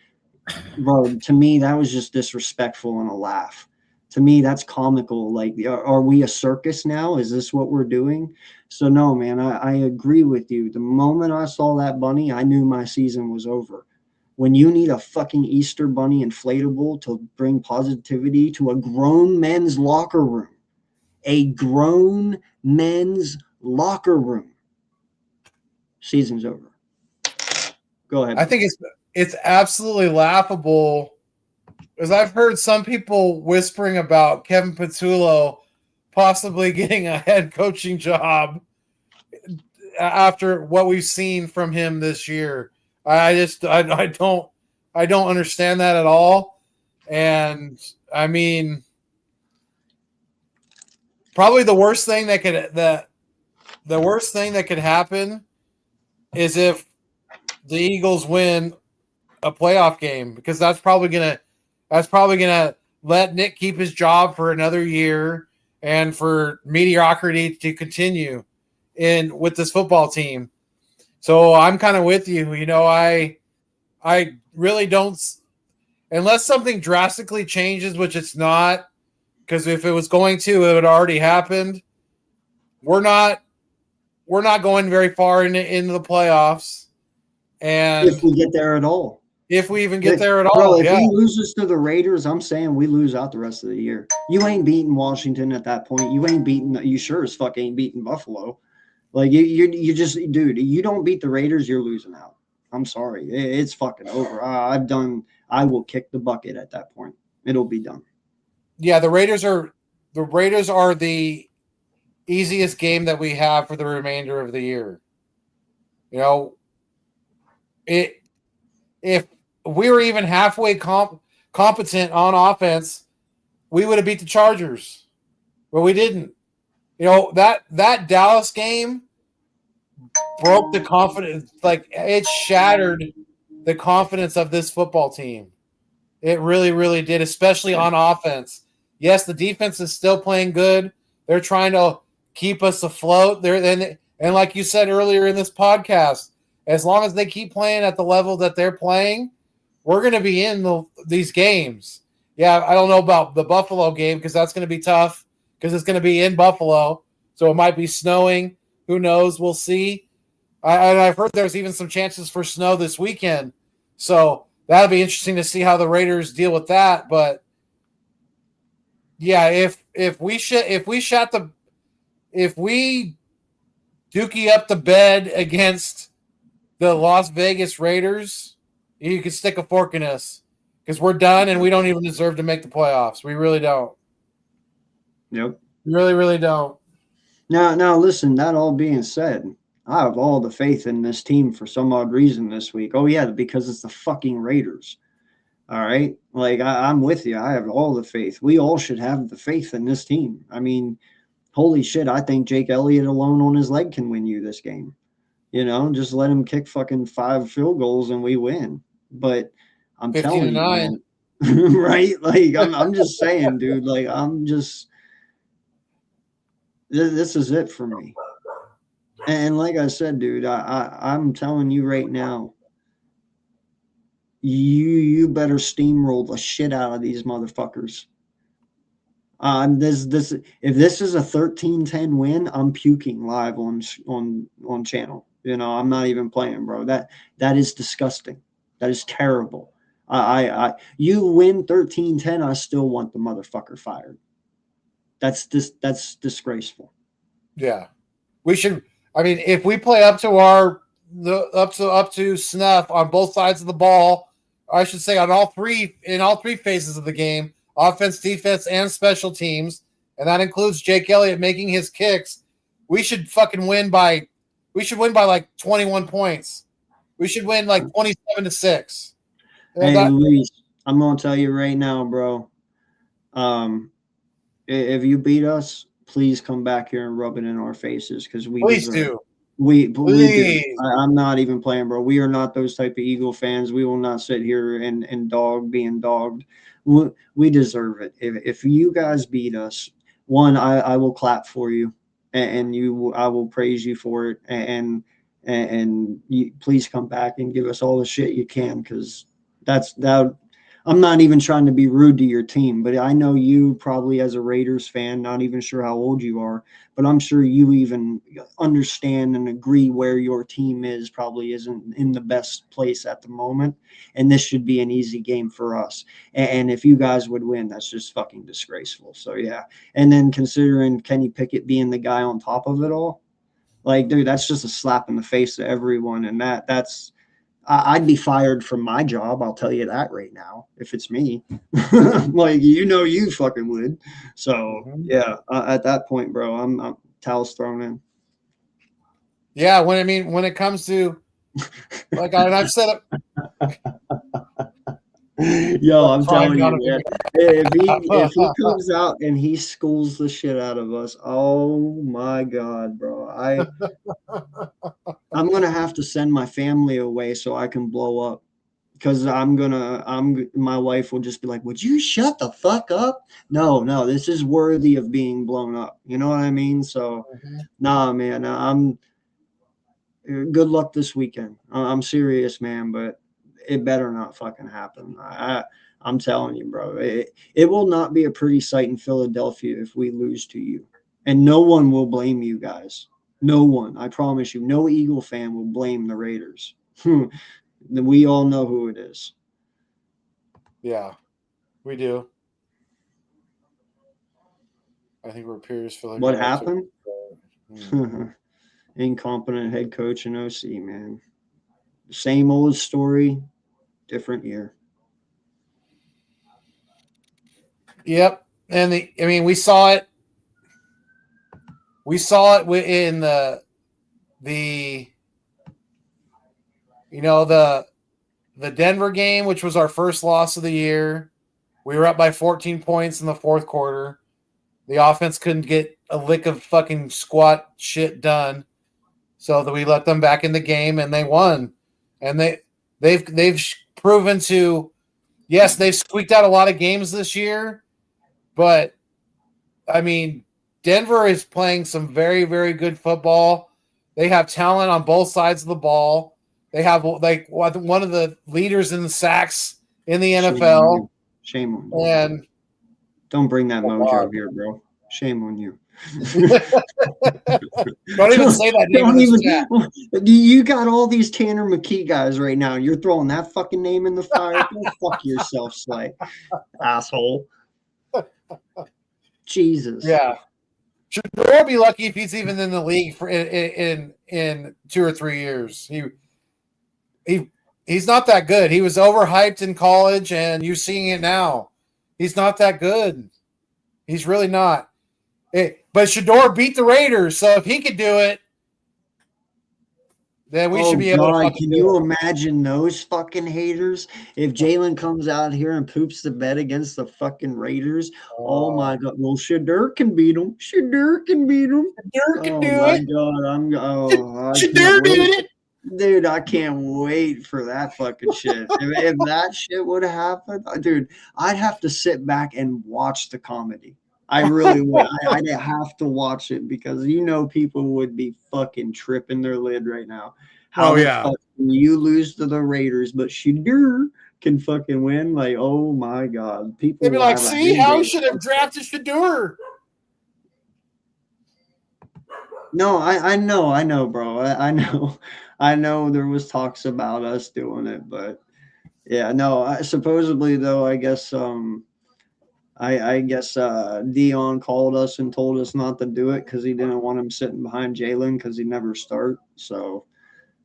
bro, to me, that was just disrespectful and a laugh. To me, that's comical. Like, are we a circus now? Is this what we're doing? So, no, man, I agree with you. The moment I saw that bunny, I knew my season was over. When you need a fucking Easter bunny inflatable to bring positivity to a grown men's locker room, season's over. Go ahead. I think it's absolutely laughable, because I've heard some people whispering about Kevin Patullo possibly getting a head coaching job after what we've seen from him this year. I don't understand that at all. And I mean, probably the worst thing that could happen is if the Eagles win a playoff game, because that's probably gonna let Nick keep his job for another year and for mediocrity to continue with this football team. So I'm kind of with you. You know, I really don't, unless something drastically changes, which it's not, because if it was going to, it would already happened. We're not going very far into the playoffs. And if we get there at all. If we even get there at all. Bro, if he loses to the Raiders, I'm saying we lose out the rest of the year. You ain't beating Washington at that point. You sure as fuck ain't beating Buffalo. Like, you just, dude, you don't beat the Raiders, you're losing out. I'm sorry. It's fucking over. I will kick the bucket at that point. It'll be done. Yeah, the Raiders are the easiest game that we have for the remainder of the year. You know, if we were even halfway competent on offense, we would have beat the Chargers, but we didn't. You know, that Dallas game broke the confidence. Like, it shattered the confidence of this football team. It really, really did, especially on offense. Yes, the defense is still playing good. They're trying to keep us afloat. And like you said earlier in this podcast, as long as they keep playing at the level that they're playing, we're going to be in these games. Yeah, I don't know about the Buffalo game, because that's going to be tough, because it's going to be in Buffalo. So it might be snowing. Who knows? We'll see. I've heard there's even some chances for snow this weekend. So that'll be interesting to see how the Raiders deal with that. But yeah, if we dookie up the bed against the Las Vegas Raiders, you can stick a fork in us, because we're done and we don't even deserve to make the playoffs. We really don't. Yep. We really, really don't. Now, listen, that all being said, I have all the faith in this team for some odd reason this week. Oh, yeah, because it's the fucking Raiders. All right? Like, I'm with you. I have all the faith. We all should have the faith in this team. I mean, holy shit, I think Jake Elliott alone on his leg can win you this game. You know, just let him kick fucking 5 field goals and we win. But I'm telling you, man, right? Like, I'm just saying, dude, like, this is it for me. And like I said, dude, I'm telling you right now, you better steamroll the shit out of these motherfuckers. If this is a 13-10 win, I'm puking live on channel. You know, I'm not even playing, bro. That is disgusting. That is terrible. You win 13-10, I still want the motherfucker fired. That's disgraceful. Yeah. We should, I mean, if we play up to snuff on both sides of the ball, I should say in all three phases of the game, offense, defense, and special teams, and that includes Jake Elliott making his kicks, we should win by like 21 points. We should win like 27-6. Hey, Luis, I'm gonna tell you right now, bro. If you beat us, please come back here and rub it in our faces, because we please do. We do. Please. I'm not even playing, bro. We are not those type of Eagle fans. We will not sit here and dog being dogged. We deserve it. If you guys beat us, one, I will clap for you, and I will praise you for it, and you please come back and give us all the shit you can, because that. I'm not even trying to be rude to your team, but I know you probably, as a Raiders fan, not even sure how old you are, but I'm sure you even understand and agree where your team is probably isn't in the best place at the moment. And this should be an easy game for us. And if you guys would win, that's just fucking disgraceful. So, yeah. And then considering Kenny Pickett being the guy on top of it all, like, dude, that's just a slap in the face to everyone. And that's, I'd be fired from my job. I'll tell you that right now, if it's me. Like, you fucking would. So, yeah, at that point, bro, I'm towels thrown in. Yeah, when it comes to, like I've said it. Yo, I'm telling you, man, if he comes out and he schools the shit out of us, oh my God, bro. I'm gonna have to send my family away so I can blow up, because my wife will just be like, would you shut the fuck up? No, this is worthy of being blown up. You know what I mean? So, nah, man, good luck this weekend. I'm serious, man, but it better not fucking happen. I'm telling you, bro, it will not be a pretty sight in Philadelphia if we lose to you, and no one will blame you guys. No one, I promise you, no Eagle fan will blame the Raiders. We all know who it is. Yeah, we do. I think we're peers for like what happened. Incompetent head coach and OC, man. Same old story, different year. Yep. And we saw it. We saw it in the Denver game, which was our first loss of the year. We were up by 14 points in the fourth quarter. The offense couldn't get a lick of fucking squat shit done, so that we let them back in the game, and they won. And they've proven to, yes, they've squeaked out a lot of games this year, but I mean, Denver is playing some very, very good football. They have talent on both sides of the ball. They have like one of the leaders in the sacks in the NFL. Shame on you. And don't bring that mojo up here, bro. Shame on you. Don't even say that name. You got all these Tanner McKee guys right now. You're throwing that fucking name in the fire. Go fuck yourself, Slay. Asshole. Jesus. Yeah. Shedeur be lucky if he's even in the league for in 2 or 3 years. He's not that good. He was overhyped in college, and you're seeing it now. He's not that good. He's really not. But Shedeur beat the Raiders, so if he could do it, then we should be able to. Can you imagine those fucking haters? If Jalen comes out here and poops the bed against the fucking Raiders, oh my God! Well, Shedeur can beat him. Shedeur can beat him. Shedeur can do it. God, Shedeur did it. Dude, I can't wait for that fucking shit. if that shit would have happened, dude, I'd have to sit back and watch the comedy. I really would. I'd have to watch it, because people would be fucking tripping their lid right now. How you lose to the Raiders, but Shedeur can fucking win? Like, oh my God. People they'd be like, see how we should have drafted Shedeur. No, I know, bro. I know there was talks about us doing it, but yeah, no. Supposedly, though, I guess I guess Dion called us and told us not to do it because he didn't want him sitting behind Jalen because he never start. So,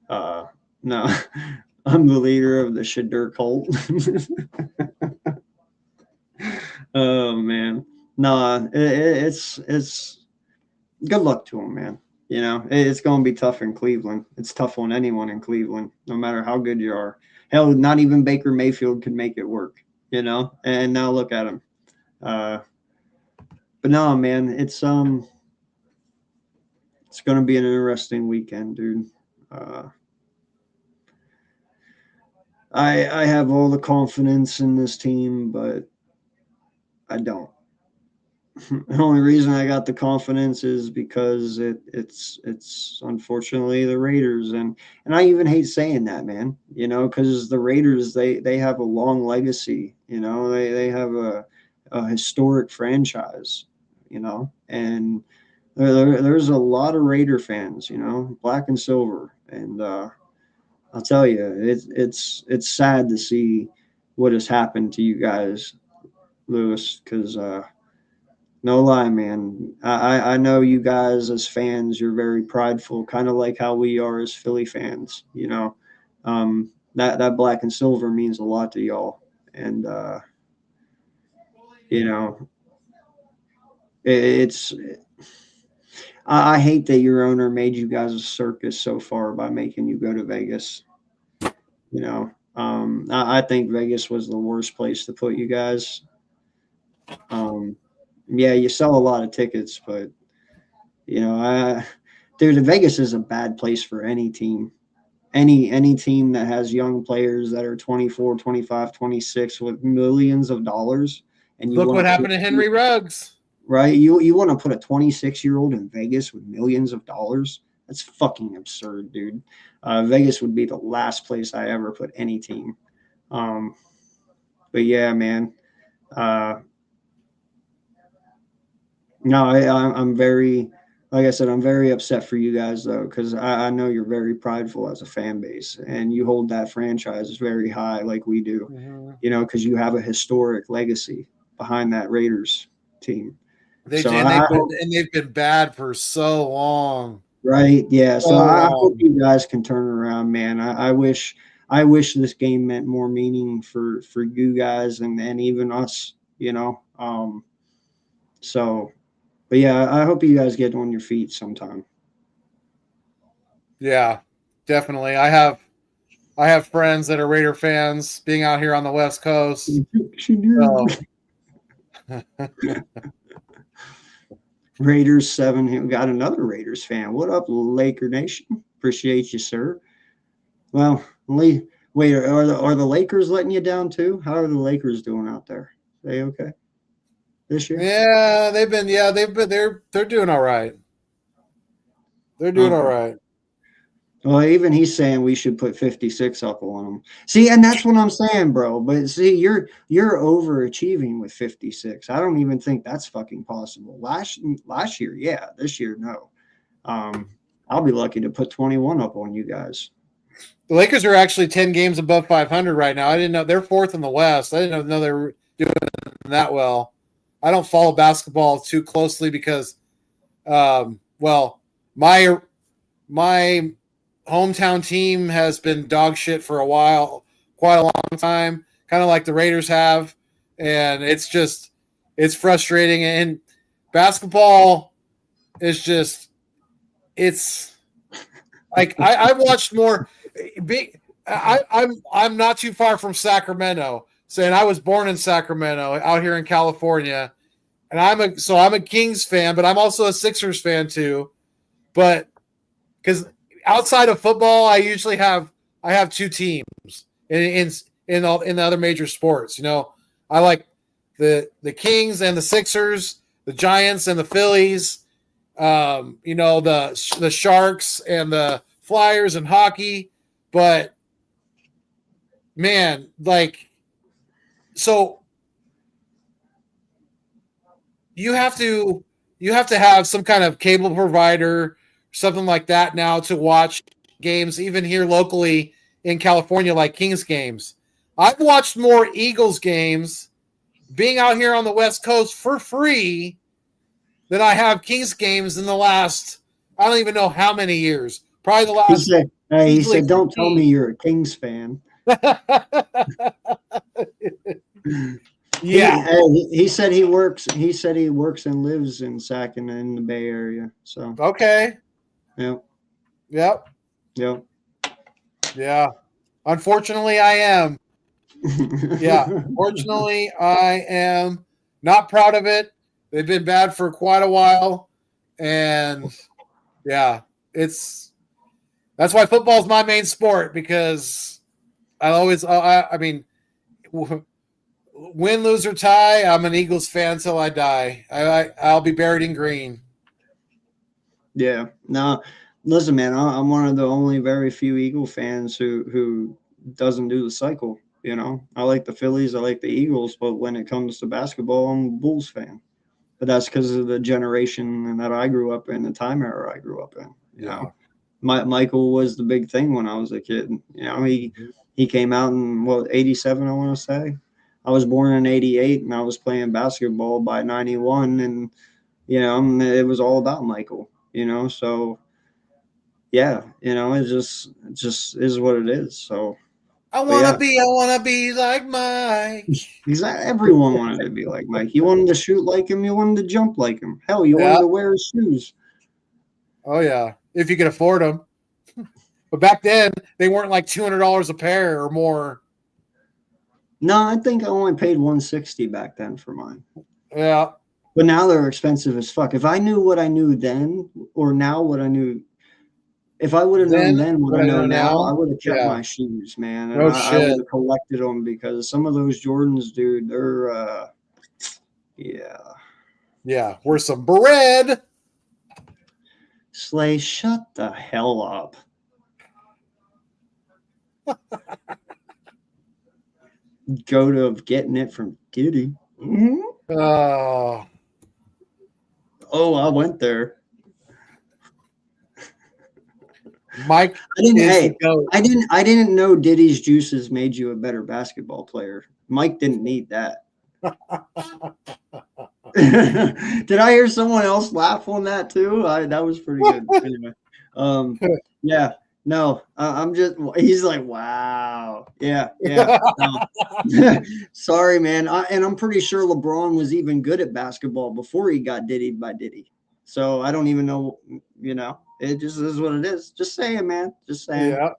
no, I'm the leader of the Shedeur cult. Oh man, nah, it's good luck to him, man. It's going to be tough in Cleveland. It's tough on anyone in Cleveland, no matter how good you are. Hell, not even Baker Mayfield could make it work, and now look at him. But no, man, it's it's going to be an interesting weekend, dude. I have all the confidence in this team, but I don't. The only reason I got the confidence is because it's unfortunately the Raiders, and I even hate saying that, man. You know, because the Raiders they have a long legacy. You know, they have a historic franchise. You know, and there's a lot of Raider fans. You know, black and silver, and I'll tell you, it's sad to see what has happened to you guys, Lewis, because. No lie, man. I know you guys as fans, you're very prideful, kind of like how we are as Philly fans. You know, that black and silver means a lot to y'all, and you know, it's. I hate that your owner made you guys a circus so far by making you go to Vegas. You know, I think Vegas was the worst place to put you guys. Yeah, you sell a lot of tickets, but you know, dude, Vegas is a bad place for any team. Any team that has young players that are 24, 25, 26 with millions of dollars. And you Look what happened to Henry Ruggs. Right? You want to put a 26-year-old in Vegas with millions of dollars? That's fucking absurd, dude. Vegas would be the last place I ever put any team. But yeah, man. No, I'm very, like I said, I'm very upset for you guys, though, because I know you're very prideful as a fan base, and you hold that franchise very high like we do, you know, because you have a historic legacy behind that Raiders team. They've been bad for so long. Right, yeah. So I hope you guys can turn around, man. I wish this game meant more meaning for you guys and even us, you know. But yeah, I hope you guys get on your feet sometime. Yeah, definitely. I have friends that are Raider fans. Being out here on the West Coast, Raiders 7. Got another Raiders fan. What up, Laker Nation? Appreciate you, sir. Well, wait, are the Lakers letting you down too? How are the Lakers doing out there? Are they okay this year? Yeah, they're doing all right. They're doing all right. Well, even he's saying we should put 56 up on them. See, and that's what I'm saying, bro. But see, you're overachieving with 56. I don't even think that's fucking possible. Last year, yeah. This year, no. I'll be lucky to put 21 up on you guys. The Lakers are actually 10 games above 500 right now. I didn't know they're fourth in the West. I didn't know they were doing that well. I don't follow basketball too closely because, my hometown team has been dog shit for a while, quite a long time, kind of like the Raiders have. And it's frustrating. And basketball is it's like, I watched more I'm not too far from Sacramento, saying I was born in Sacramento out here in California. And I'm a Kings fan, but I'm also a Sixers fan too. But because outside of football, I usually have two teams in the other major sports. You know, I like the Kings and the Sixers, the Giants and the Phillies. You know, the Sharks and the Flyers and hockey. But man, like, so you have to have some kind of cable provider, something like that now to watch games, even here locally in California, like Kings games. I've watched more Eagles games being out here on the West Coast for free than I have Kings games in the last, I don't even know how many years. Probably the last. He said, don't tell me you're a Kings fan. Yeah. He said he works and lives in Sac and in the Bay Area. So okay. Yep. Yeah. Unfortunately, I am. Yeah. Fortunately, I am not proud of it. They've been bad for quite a while. And Yeah, that's why football's my main sport, because I mean, win, lose, or tie, I'm an Eagles fan till I die. I'll be buried in green. Yeah. No, listen, man, I'm one of the only very few Eagle fans who doesn't do the cycle. You know, I like the Phillies, I like the Eagles, but when it comes to basketball, I'm a Bulls fan. But that's because of the generation that I grew up in, the time era I grew up in. You know, Michael was the big thing when I was a kid. You know, he came out in '87, I want to say. I was born in '88, and I was playing basketball by '91, and you know, it was all about Michael. You know, so yeah, you know, it just is what it is. So I want to be like Mike. exactly, everyone wanted to be like Mike. You wanted to shoot like him. You wanted to jump like him. Hell, you wanted to wear his shoes. Oh yeah, if you could afford them. But back then, they weren't like $200 a pair or more. No, I think I only paid $160 back then for mine. Yeah. But now they're expensive as fuck. If I knew what I knew then, or now what I knew, if I would have known then what I know now, I would have kept my shoes, man. And I would have collected them, because some of those Jordans, dude, they're, yeah, worth some bread. Slay, shut the hell up. Go to getting it from Diddy. Mm-hmm. Oh, I went there. Mike, I didn't know Diddy's juices made you a better basketball player. Mike didn't need that. Did I hear someone else laugh on that too? That was pretty good. Anyway, yeah. No, I'm just. He's like, wow. Yeah. No. Sorry, man. And I'm pretty sure LeBron was even good at basketball before he got diddied by Diddy. So I don't even know. You know, it just is what it is. Just saying, man. Just saying. Yeah.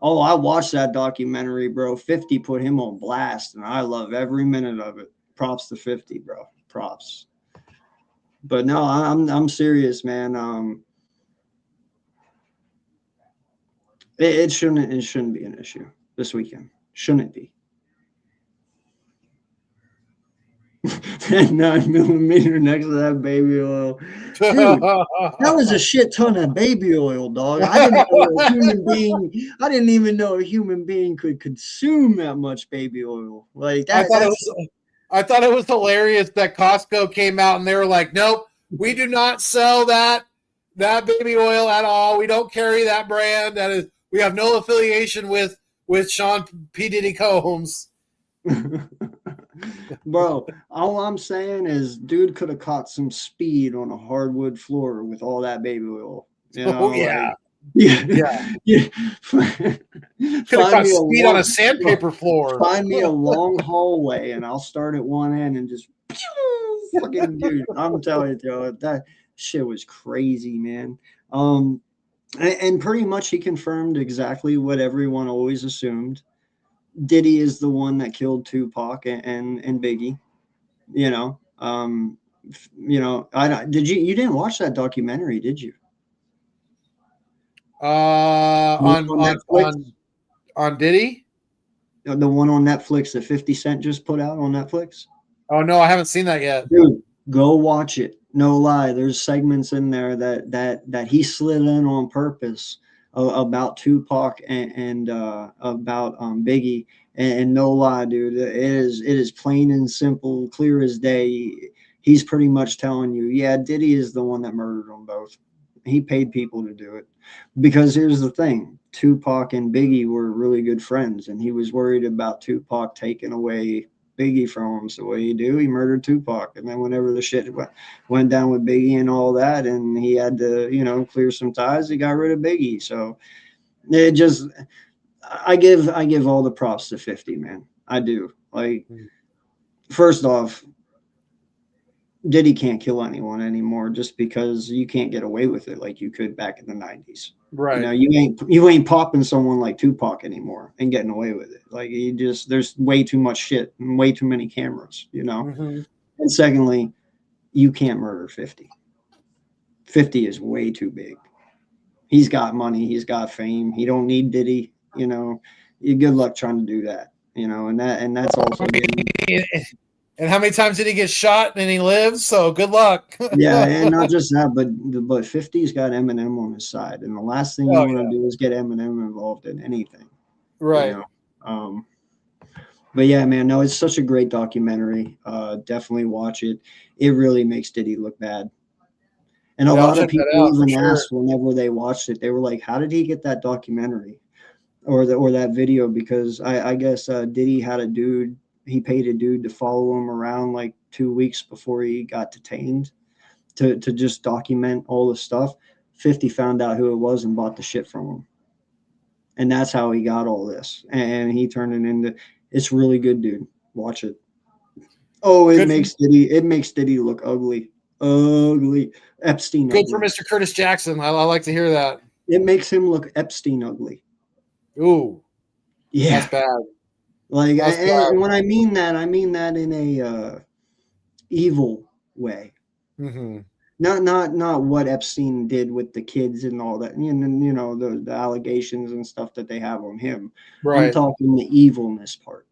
Oh, I watched that documentary, bro. 50 put him on blast, and I love every minute of it. Props to 50, bro. Props. But no, I'm serious, man. It shouldn't be an issue this weekend. Shouldn't be. 9mm next to that baby oil. Dude, that was a shit ton of baby oil, dog. I didn't even know a human being could consume that much baby oil. Like that. I thought it was hilarious that Costco came out and they were like, nope, we do not sell that baby oil at all. We don't carry that brand. We have no affiliation with Sean P. Diddy Combs. Bro, all I'm saying is dude could have caught some speed on a hardwood floor with all that baby oil. You know, yeah. Yeah. Could have caught speed on a sandpaper floor. Find me a long hallway and I'll start at one end and just fucking dude. I'm telling you, Joe, that shit was crazy, man. And pretty much he confirmed exactly what everyone always assumed. Diddy is the one that killed Tupac and Biggie. You know, you didn't watch that documentary, did you? On Diddy? The one on Netflix that 50 Cent just put out on Netflix? Oh no, I haven't seen that yet. Dude, go watch it. No lie, there's segments in there that he slid in on purpose about Tupac and about Biggie. And no lie, dude, it is plain and simple, clear as day. He's pretty much telling you, yeah, Diddy is the one that murdered them both. He paid people to do it. Because here's the thing, Tupac and Biggie were really good friends, and he was worried about Tupac taking away Biggie from him. So what do? He murdered Tupac. And then whenever the shit went down with Biggie and all that, and he had to, clear some ties, he got rid of Biggie. So it just, I give all the props to 50, man. I do. Like, first off, Diddy can't kill anyone anymore just because you can't get away with it like you could back in the 90s. Right. You ain't popping someone like Tupac anymore and getting away with it. Like there's way too much shit and way too many cameras, Mm-hmm. And secondly, you can't murder 50. 50 is way too big. He's got money. He's got fame. He don't need Diddy. You know, good luck trying to do that. You know, and that's also getting. And how many times did he get shot and he lives? So good luck. Yeah, and not just that, but 50's got Eminem on his side, and the last thing you want to do is get Eminem involved in anything. Right. You know? But yeah, man, no, it's such a great documentary. Definitely watch it. It really makes Diddy look bad. And a lot of people even asked whenever they watched it, they were like, how did he get that documentary or that video? Because I guess Diddy had a dude, he paid a dude to follow him around like 2 weeks before he got detained to just document all the stuff. 50 found out who it was and bought the shit from him. And that's how he got all this. And he turned it into, it's really good, dude. Watch it. Oh, it makes Diddy look ugly. Ugly. Epstein good ugly. For Mr. Curtis Jackson. I like to hear that. It makes him look Epstein ugly. Ooh. Yeah. That's bad. Like, and when I mean that in a evil way. Mm-hmm. Not what Epstein did with the kids and all that. You know the allegations and stuff that they have on him. Right. I'm talking the evilness part.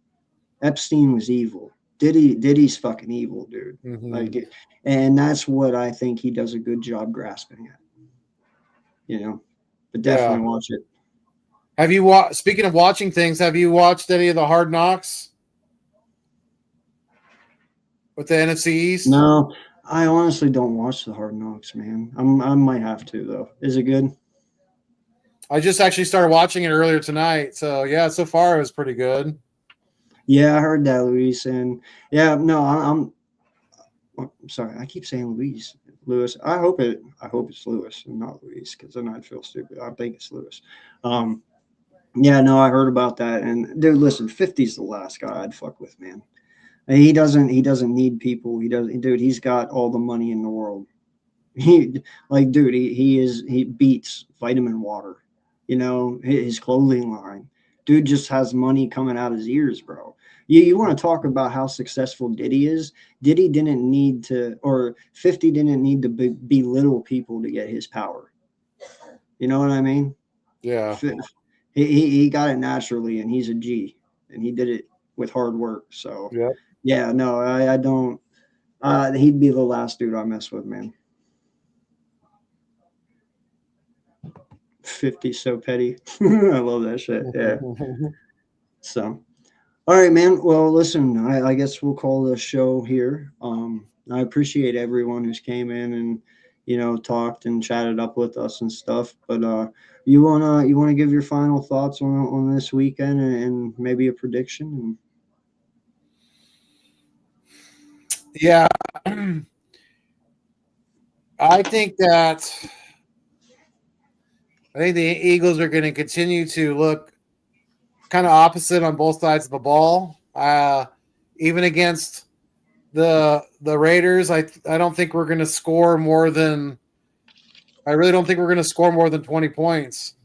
Epstein was evil. Diddy's fucking evil, dude. Mm-hmm. Like, and that's what I think he does a good job grasping at. You know, but definitely watch it. Have you speaking of watching things, have you watched any of the Hard Knocks with the NFC East? No, I honestly don't watch the Hard Knocks, man. I might have to though. Is it good? I just actually started watching it earlier tonight. So yeah, so far it was pretty good. Yeah, I heard that, Luis, and yeah, no, I'm sorry. I keep saying Lewis. I hope it's Lewis and not Luis, because then I'd feel stupid. I think it's Lewis. Yeah, no, I heard about that, and dude, listen, 50's the last guy I'd fuck with, man. And he doesn't need people. He's got all the money in the world. He beats Vitamin Water. You know, his clothing line. Dude just has money coming out his ears, bro. You want to talk about how successful Diddy is? Diddy didn't need to, or 50 didn't need to belittle people to get his power. You know what I mean? Yeah. He got it naturally, and he's a G, and he did it with hard work. So yeah, no, I don't. He'd be the last dude I mess with, man. 50 so petty. I love that shit. Yeah. So, all right, man. Well, listen, I guess we'll call the show here. I appreciate everyone who's came in and, you know, talked and chatted up with us and stuff. But you wanna give your final thoughts on this weekend and maybe a prediction? Yeah. I think the Eagles are going to continue to look kind of opposite on both sides of the ball. Even against the Raiders, I don't think we're going to score more than. I really don't think we're going to score more than 20 points.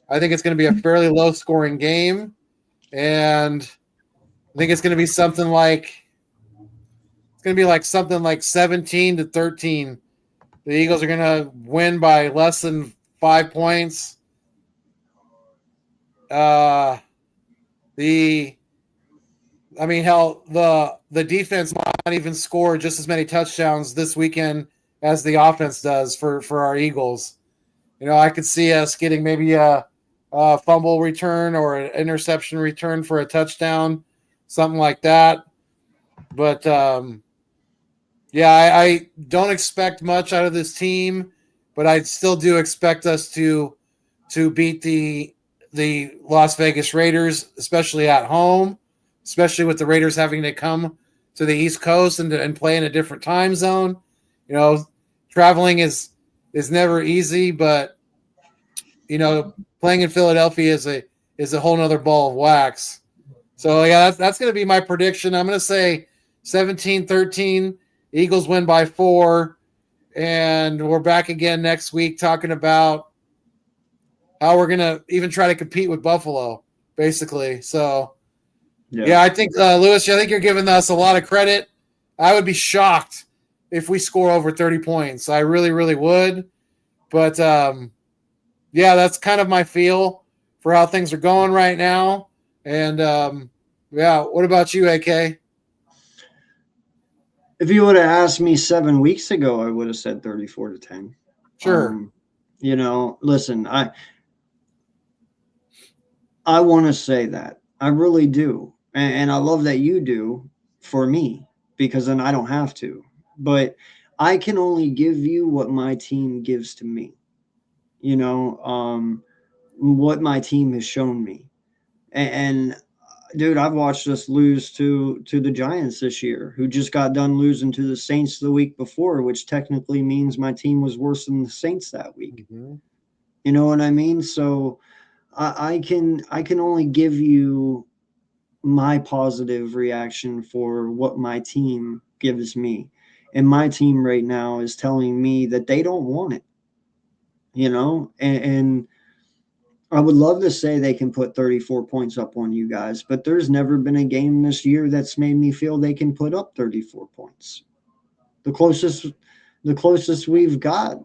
I think it's going to be a fairly low-scoring game, and I think it's going to be something like 17-13. The Eagles are going to win by less than 5 points. The defense might not even score just as many touchdowns this weekend as the offense does for our Eagles. You know, I could see us getting maybe a fumble return or an interception return for a touchdown, something like that. But I don't expect much out of this team, but I still do expect us to beat the Las Vegas Raiders, especially at home, especially with the Raiders having to come to the East Coast and play in a different time zone. You know, traveling is never easy, but you know, playing in Philadelphia is a whole nother ball of wax. So yeah, that's going to be my prediction. I'm going to say 17-13. Eagles win by 4, and we're back again next week talking about how we're going to even try to compete with Buffalo, basically. So, yeah I think, Lewis, I think you're giving us a lot of credit. I would be shocked if we score over 30 points. I really, really would. But yeah, that's kind of my feel for how things are going right now. And yeah, what about you, AK? If you would have asked me 7 weeks ago, I would have said 34-10. Sure. You know, listen, I want to say that. I really do. And I love that you do for me, because then I don't have to. But I can only give you what my team gives to me. You know, what my team has shown me. And dude, I've watched us lose to the Giants this year, who just got done losing to the Saints the week before, which technically means my team was worse than the Saints that week. Mm-hmm. You know what I mean? So I can only give you my positive reaction for what my team gives me. And my team right now is telling me that they don't want it. You know, and I would love to say they can put 34 points up on you guys, but there's never been a game this year that's made me feel they can put up 34 points. The closest we've got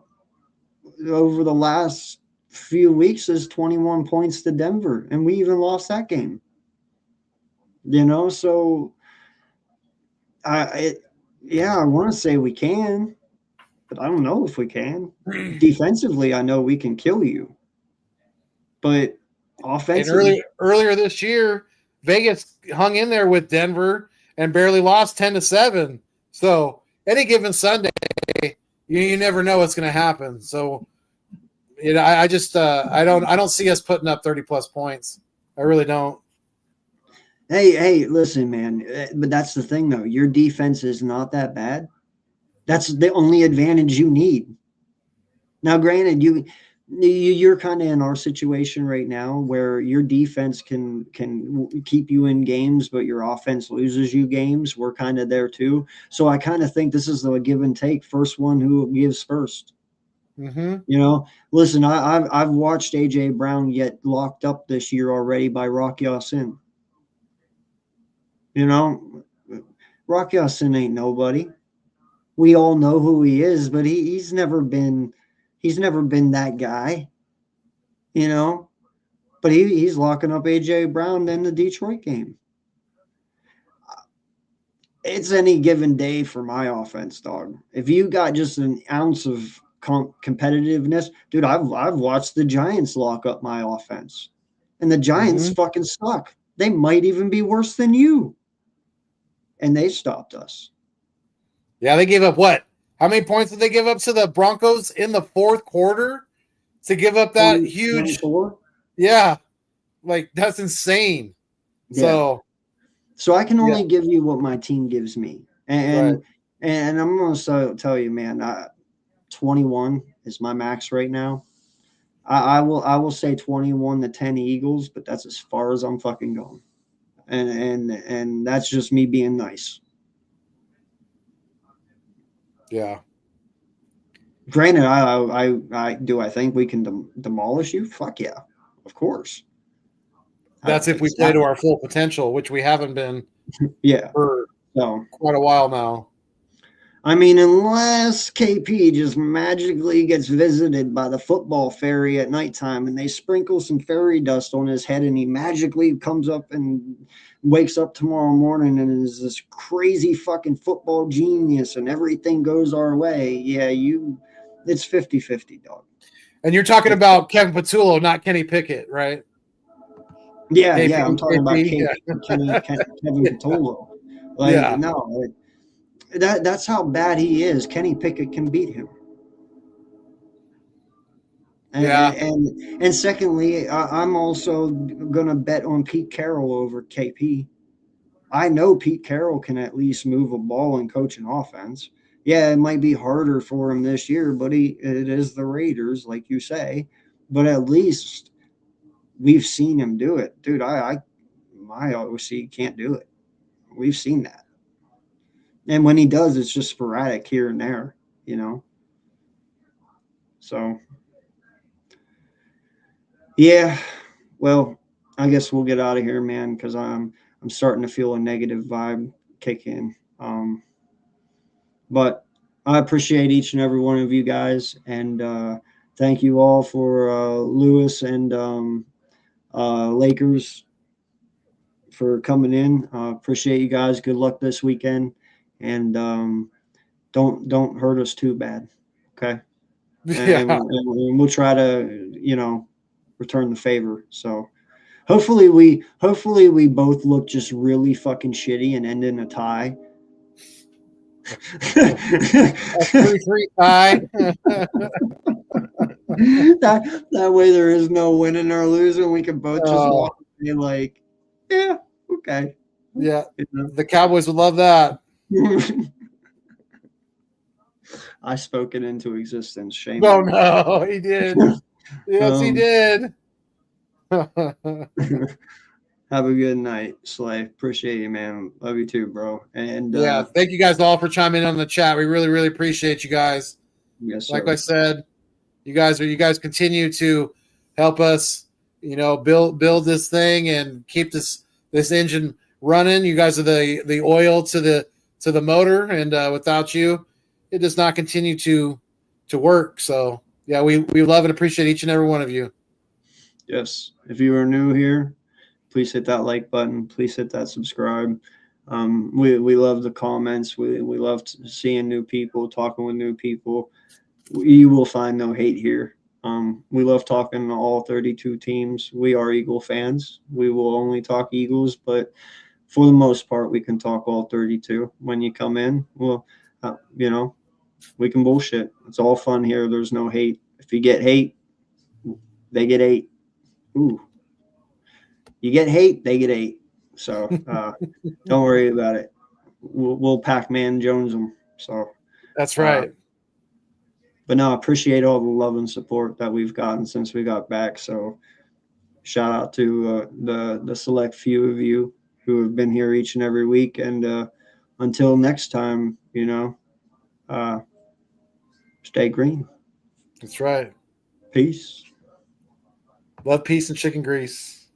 over the last few weeks is 21 points to Denver, and we even lost that game. You know, so I want to say we can, but I don't know if we can. Defensively, I know we can kill you. But offensively, And earlier this year, Vegas hung in there with Denver and barely lost 10-7. So any given Sunday, you never know what's going to happen. So you know, I just I don't see us putting up 30 plus points. I really don't. hey, listen, man. But that's the thing, though. Your defense is not that bad. That's the only advantage you need. Now, granted, you're kind of in our situation right now where your defense can keep you in games, but your offense loses you games. We're kind of there too. So I kind of think this is the give and take. First one who gives first. Mm-hmm. You know, listen, I've watched AJ Brown get locked up this year already by Rock Ya-Sin. You know, Rock Ya-Sin ain't nobody. We all know who he is, but he's never been that guy, you know. But he's locking up AJ Brown in the Detroit game. It's any given day for my offense, dog. If you got just an ounce of competitiveness, dude, I've watched the Giants lock up my offense, and the Giants fucking suck. They might even be worse than you, and they stopped us. Yeah, they gave up what? How many points did they give up to the Broncos in the fourth quarter to give up that huge? 24? Yeah, like that's insane. Yeah. So I can only give you what my team gives me, and I'm going to tell you, man, 21 is my max right now. I will say 21-10 Eagles, but that's as far as I'm fucking going, and that's just me being nice. Yeah. Granted, I think we can demolish you? Fuck yeah, of course. That's if we play to our full potential, which we haven't been for quite a while now. I mean, unless KP just magically gets visited by the football fairy at nighttime and they sprinkle some fairy dust on his head and he magically comes up and wakes up tomorrow morning and is this crazy fucking football genius and everything goes our way. Yeah, it's 50-50, dog. And you're talking about Kevin Patullo, not Kenny Pickett, right? Yeah, KP, I'm talking about Kevin Patullo. No, that's how bad he is. Kenny Pickett can beat him. And secondly, I'm also gonna bet on Pete Carroll over KP. I know Pete Carroll can at least move a ball and coach an offense. Yeah, it might be harder for him this year, but it is the Raiders, like you say. But at least we've seen him do it, dude. My OC can't do it. We've seen that. And when he does, it's just sporadic here and there, you know. So, yeah. Well, I guess we'll get out of here, man, because I'm starting to feel a negative vibe kick in. But I appreciate each and every one of you guys, and thank you all for Lewis and Lakers for coming in. Appreciate you guys. Good luck this weekend, and don't hurt us too bad, okay? And we'll try to return the favor. So hopefully we both look just really fucking shitty and end in a tie. A 3-3 tie. that way there is no winning or losing. We can both just walk and be like, yeah, okay. Yeah, the Cowboys would love that. I spoke it into existence. Shame. Oh no, he did. Yes, he did. Have a good night, Slay. Appreciate you, man. Love you too, bro. And yeah, thank you guys all for chiming in on the chat. We really, really appreciate you guys. Yes, like I said, you guys continue to help us, build this thing and keep this engine running. You guys are the oil to the motor, and without you, it does not continue to work. So yeah, we love and appreciate each and every one of you. Yes. If you are new here, please hit that like button. Please hit that subscribe. We love the comments. We love seeing new people, talking with new people. You will find no hate here. We love talking to all 32 teams. We are Eagle fans. We will only talk Eagles, but for the most part, we can talk all 32. When you come in, well, we can bullshit. It's all fun here. There's no hate. If you get hate, they get hate. Ooh. You get hate, they get hate. So don't worry about it. We'll Pac-Man Jones them. So that's right. But no, I appreciate all the love and support that we've gotten since we got back. So shout out to the select few of you who have been here each and every week. And until next time, stay green. That's right. Peace. Love, peace, and chicken grease.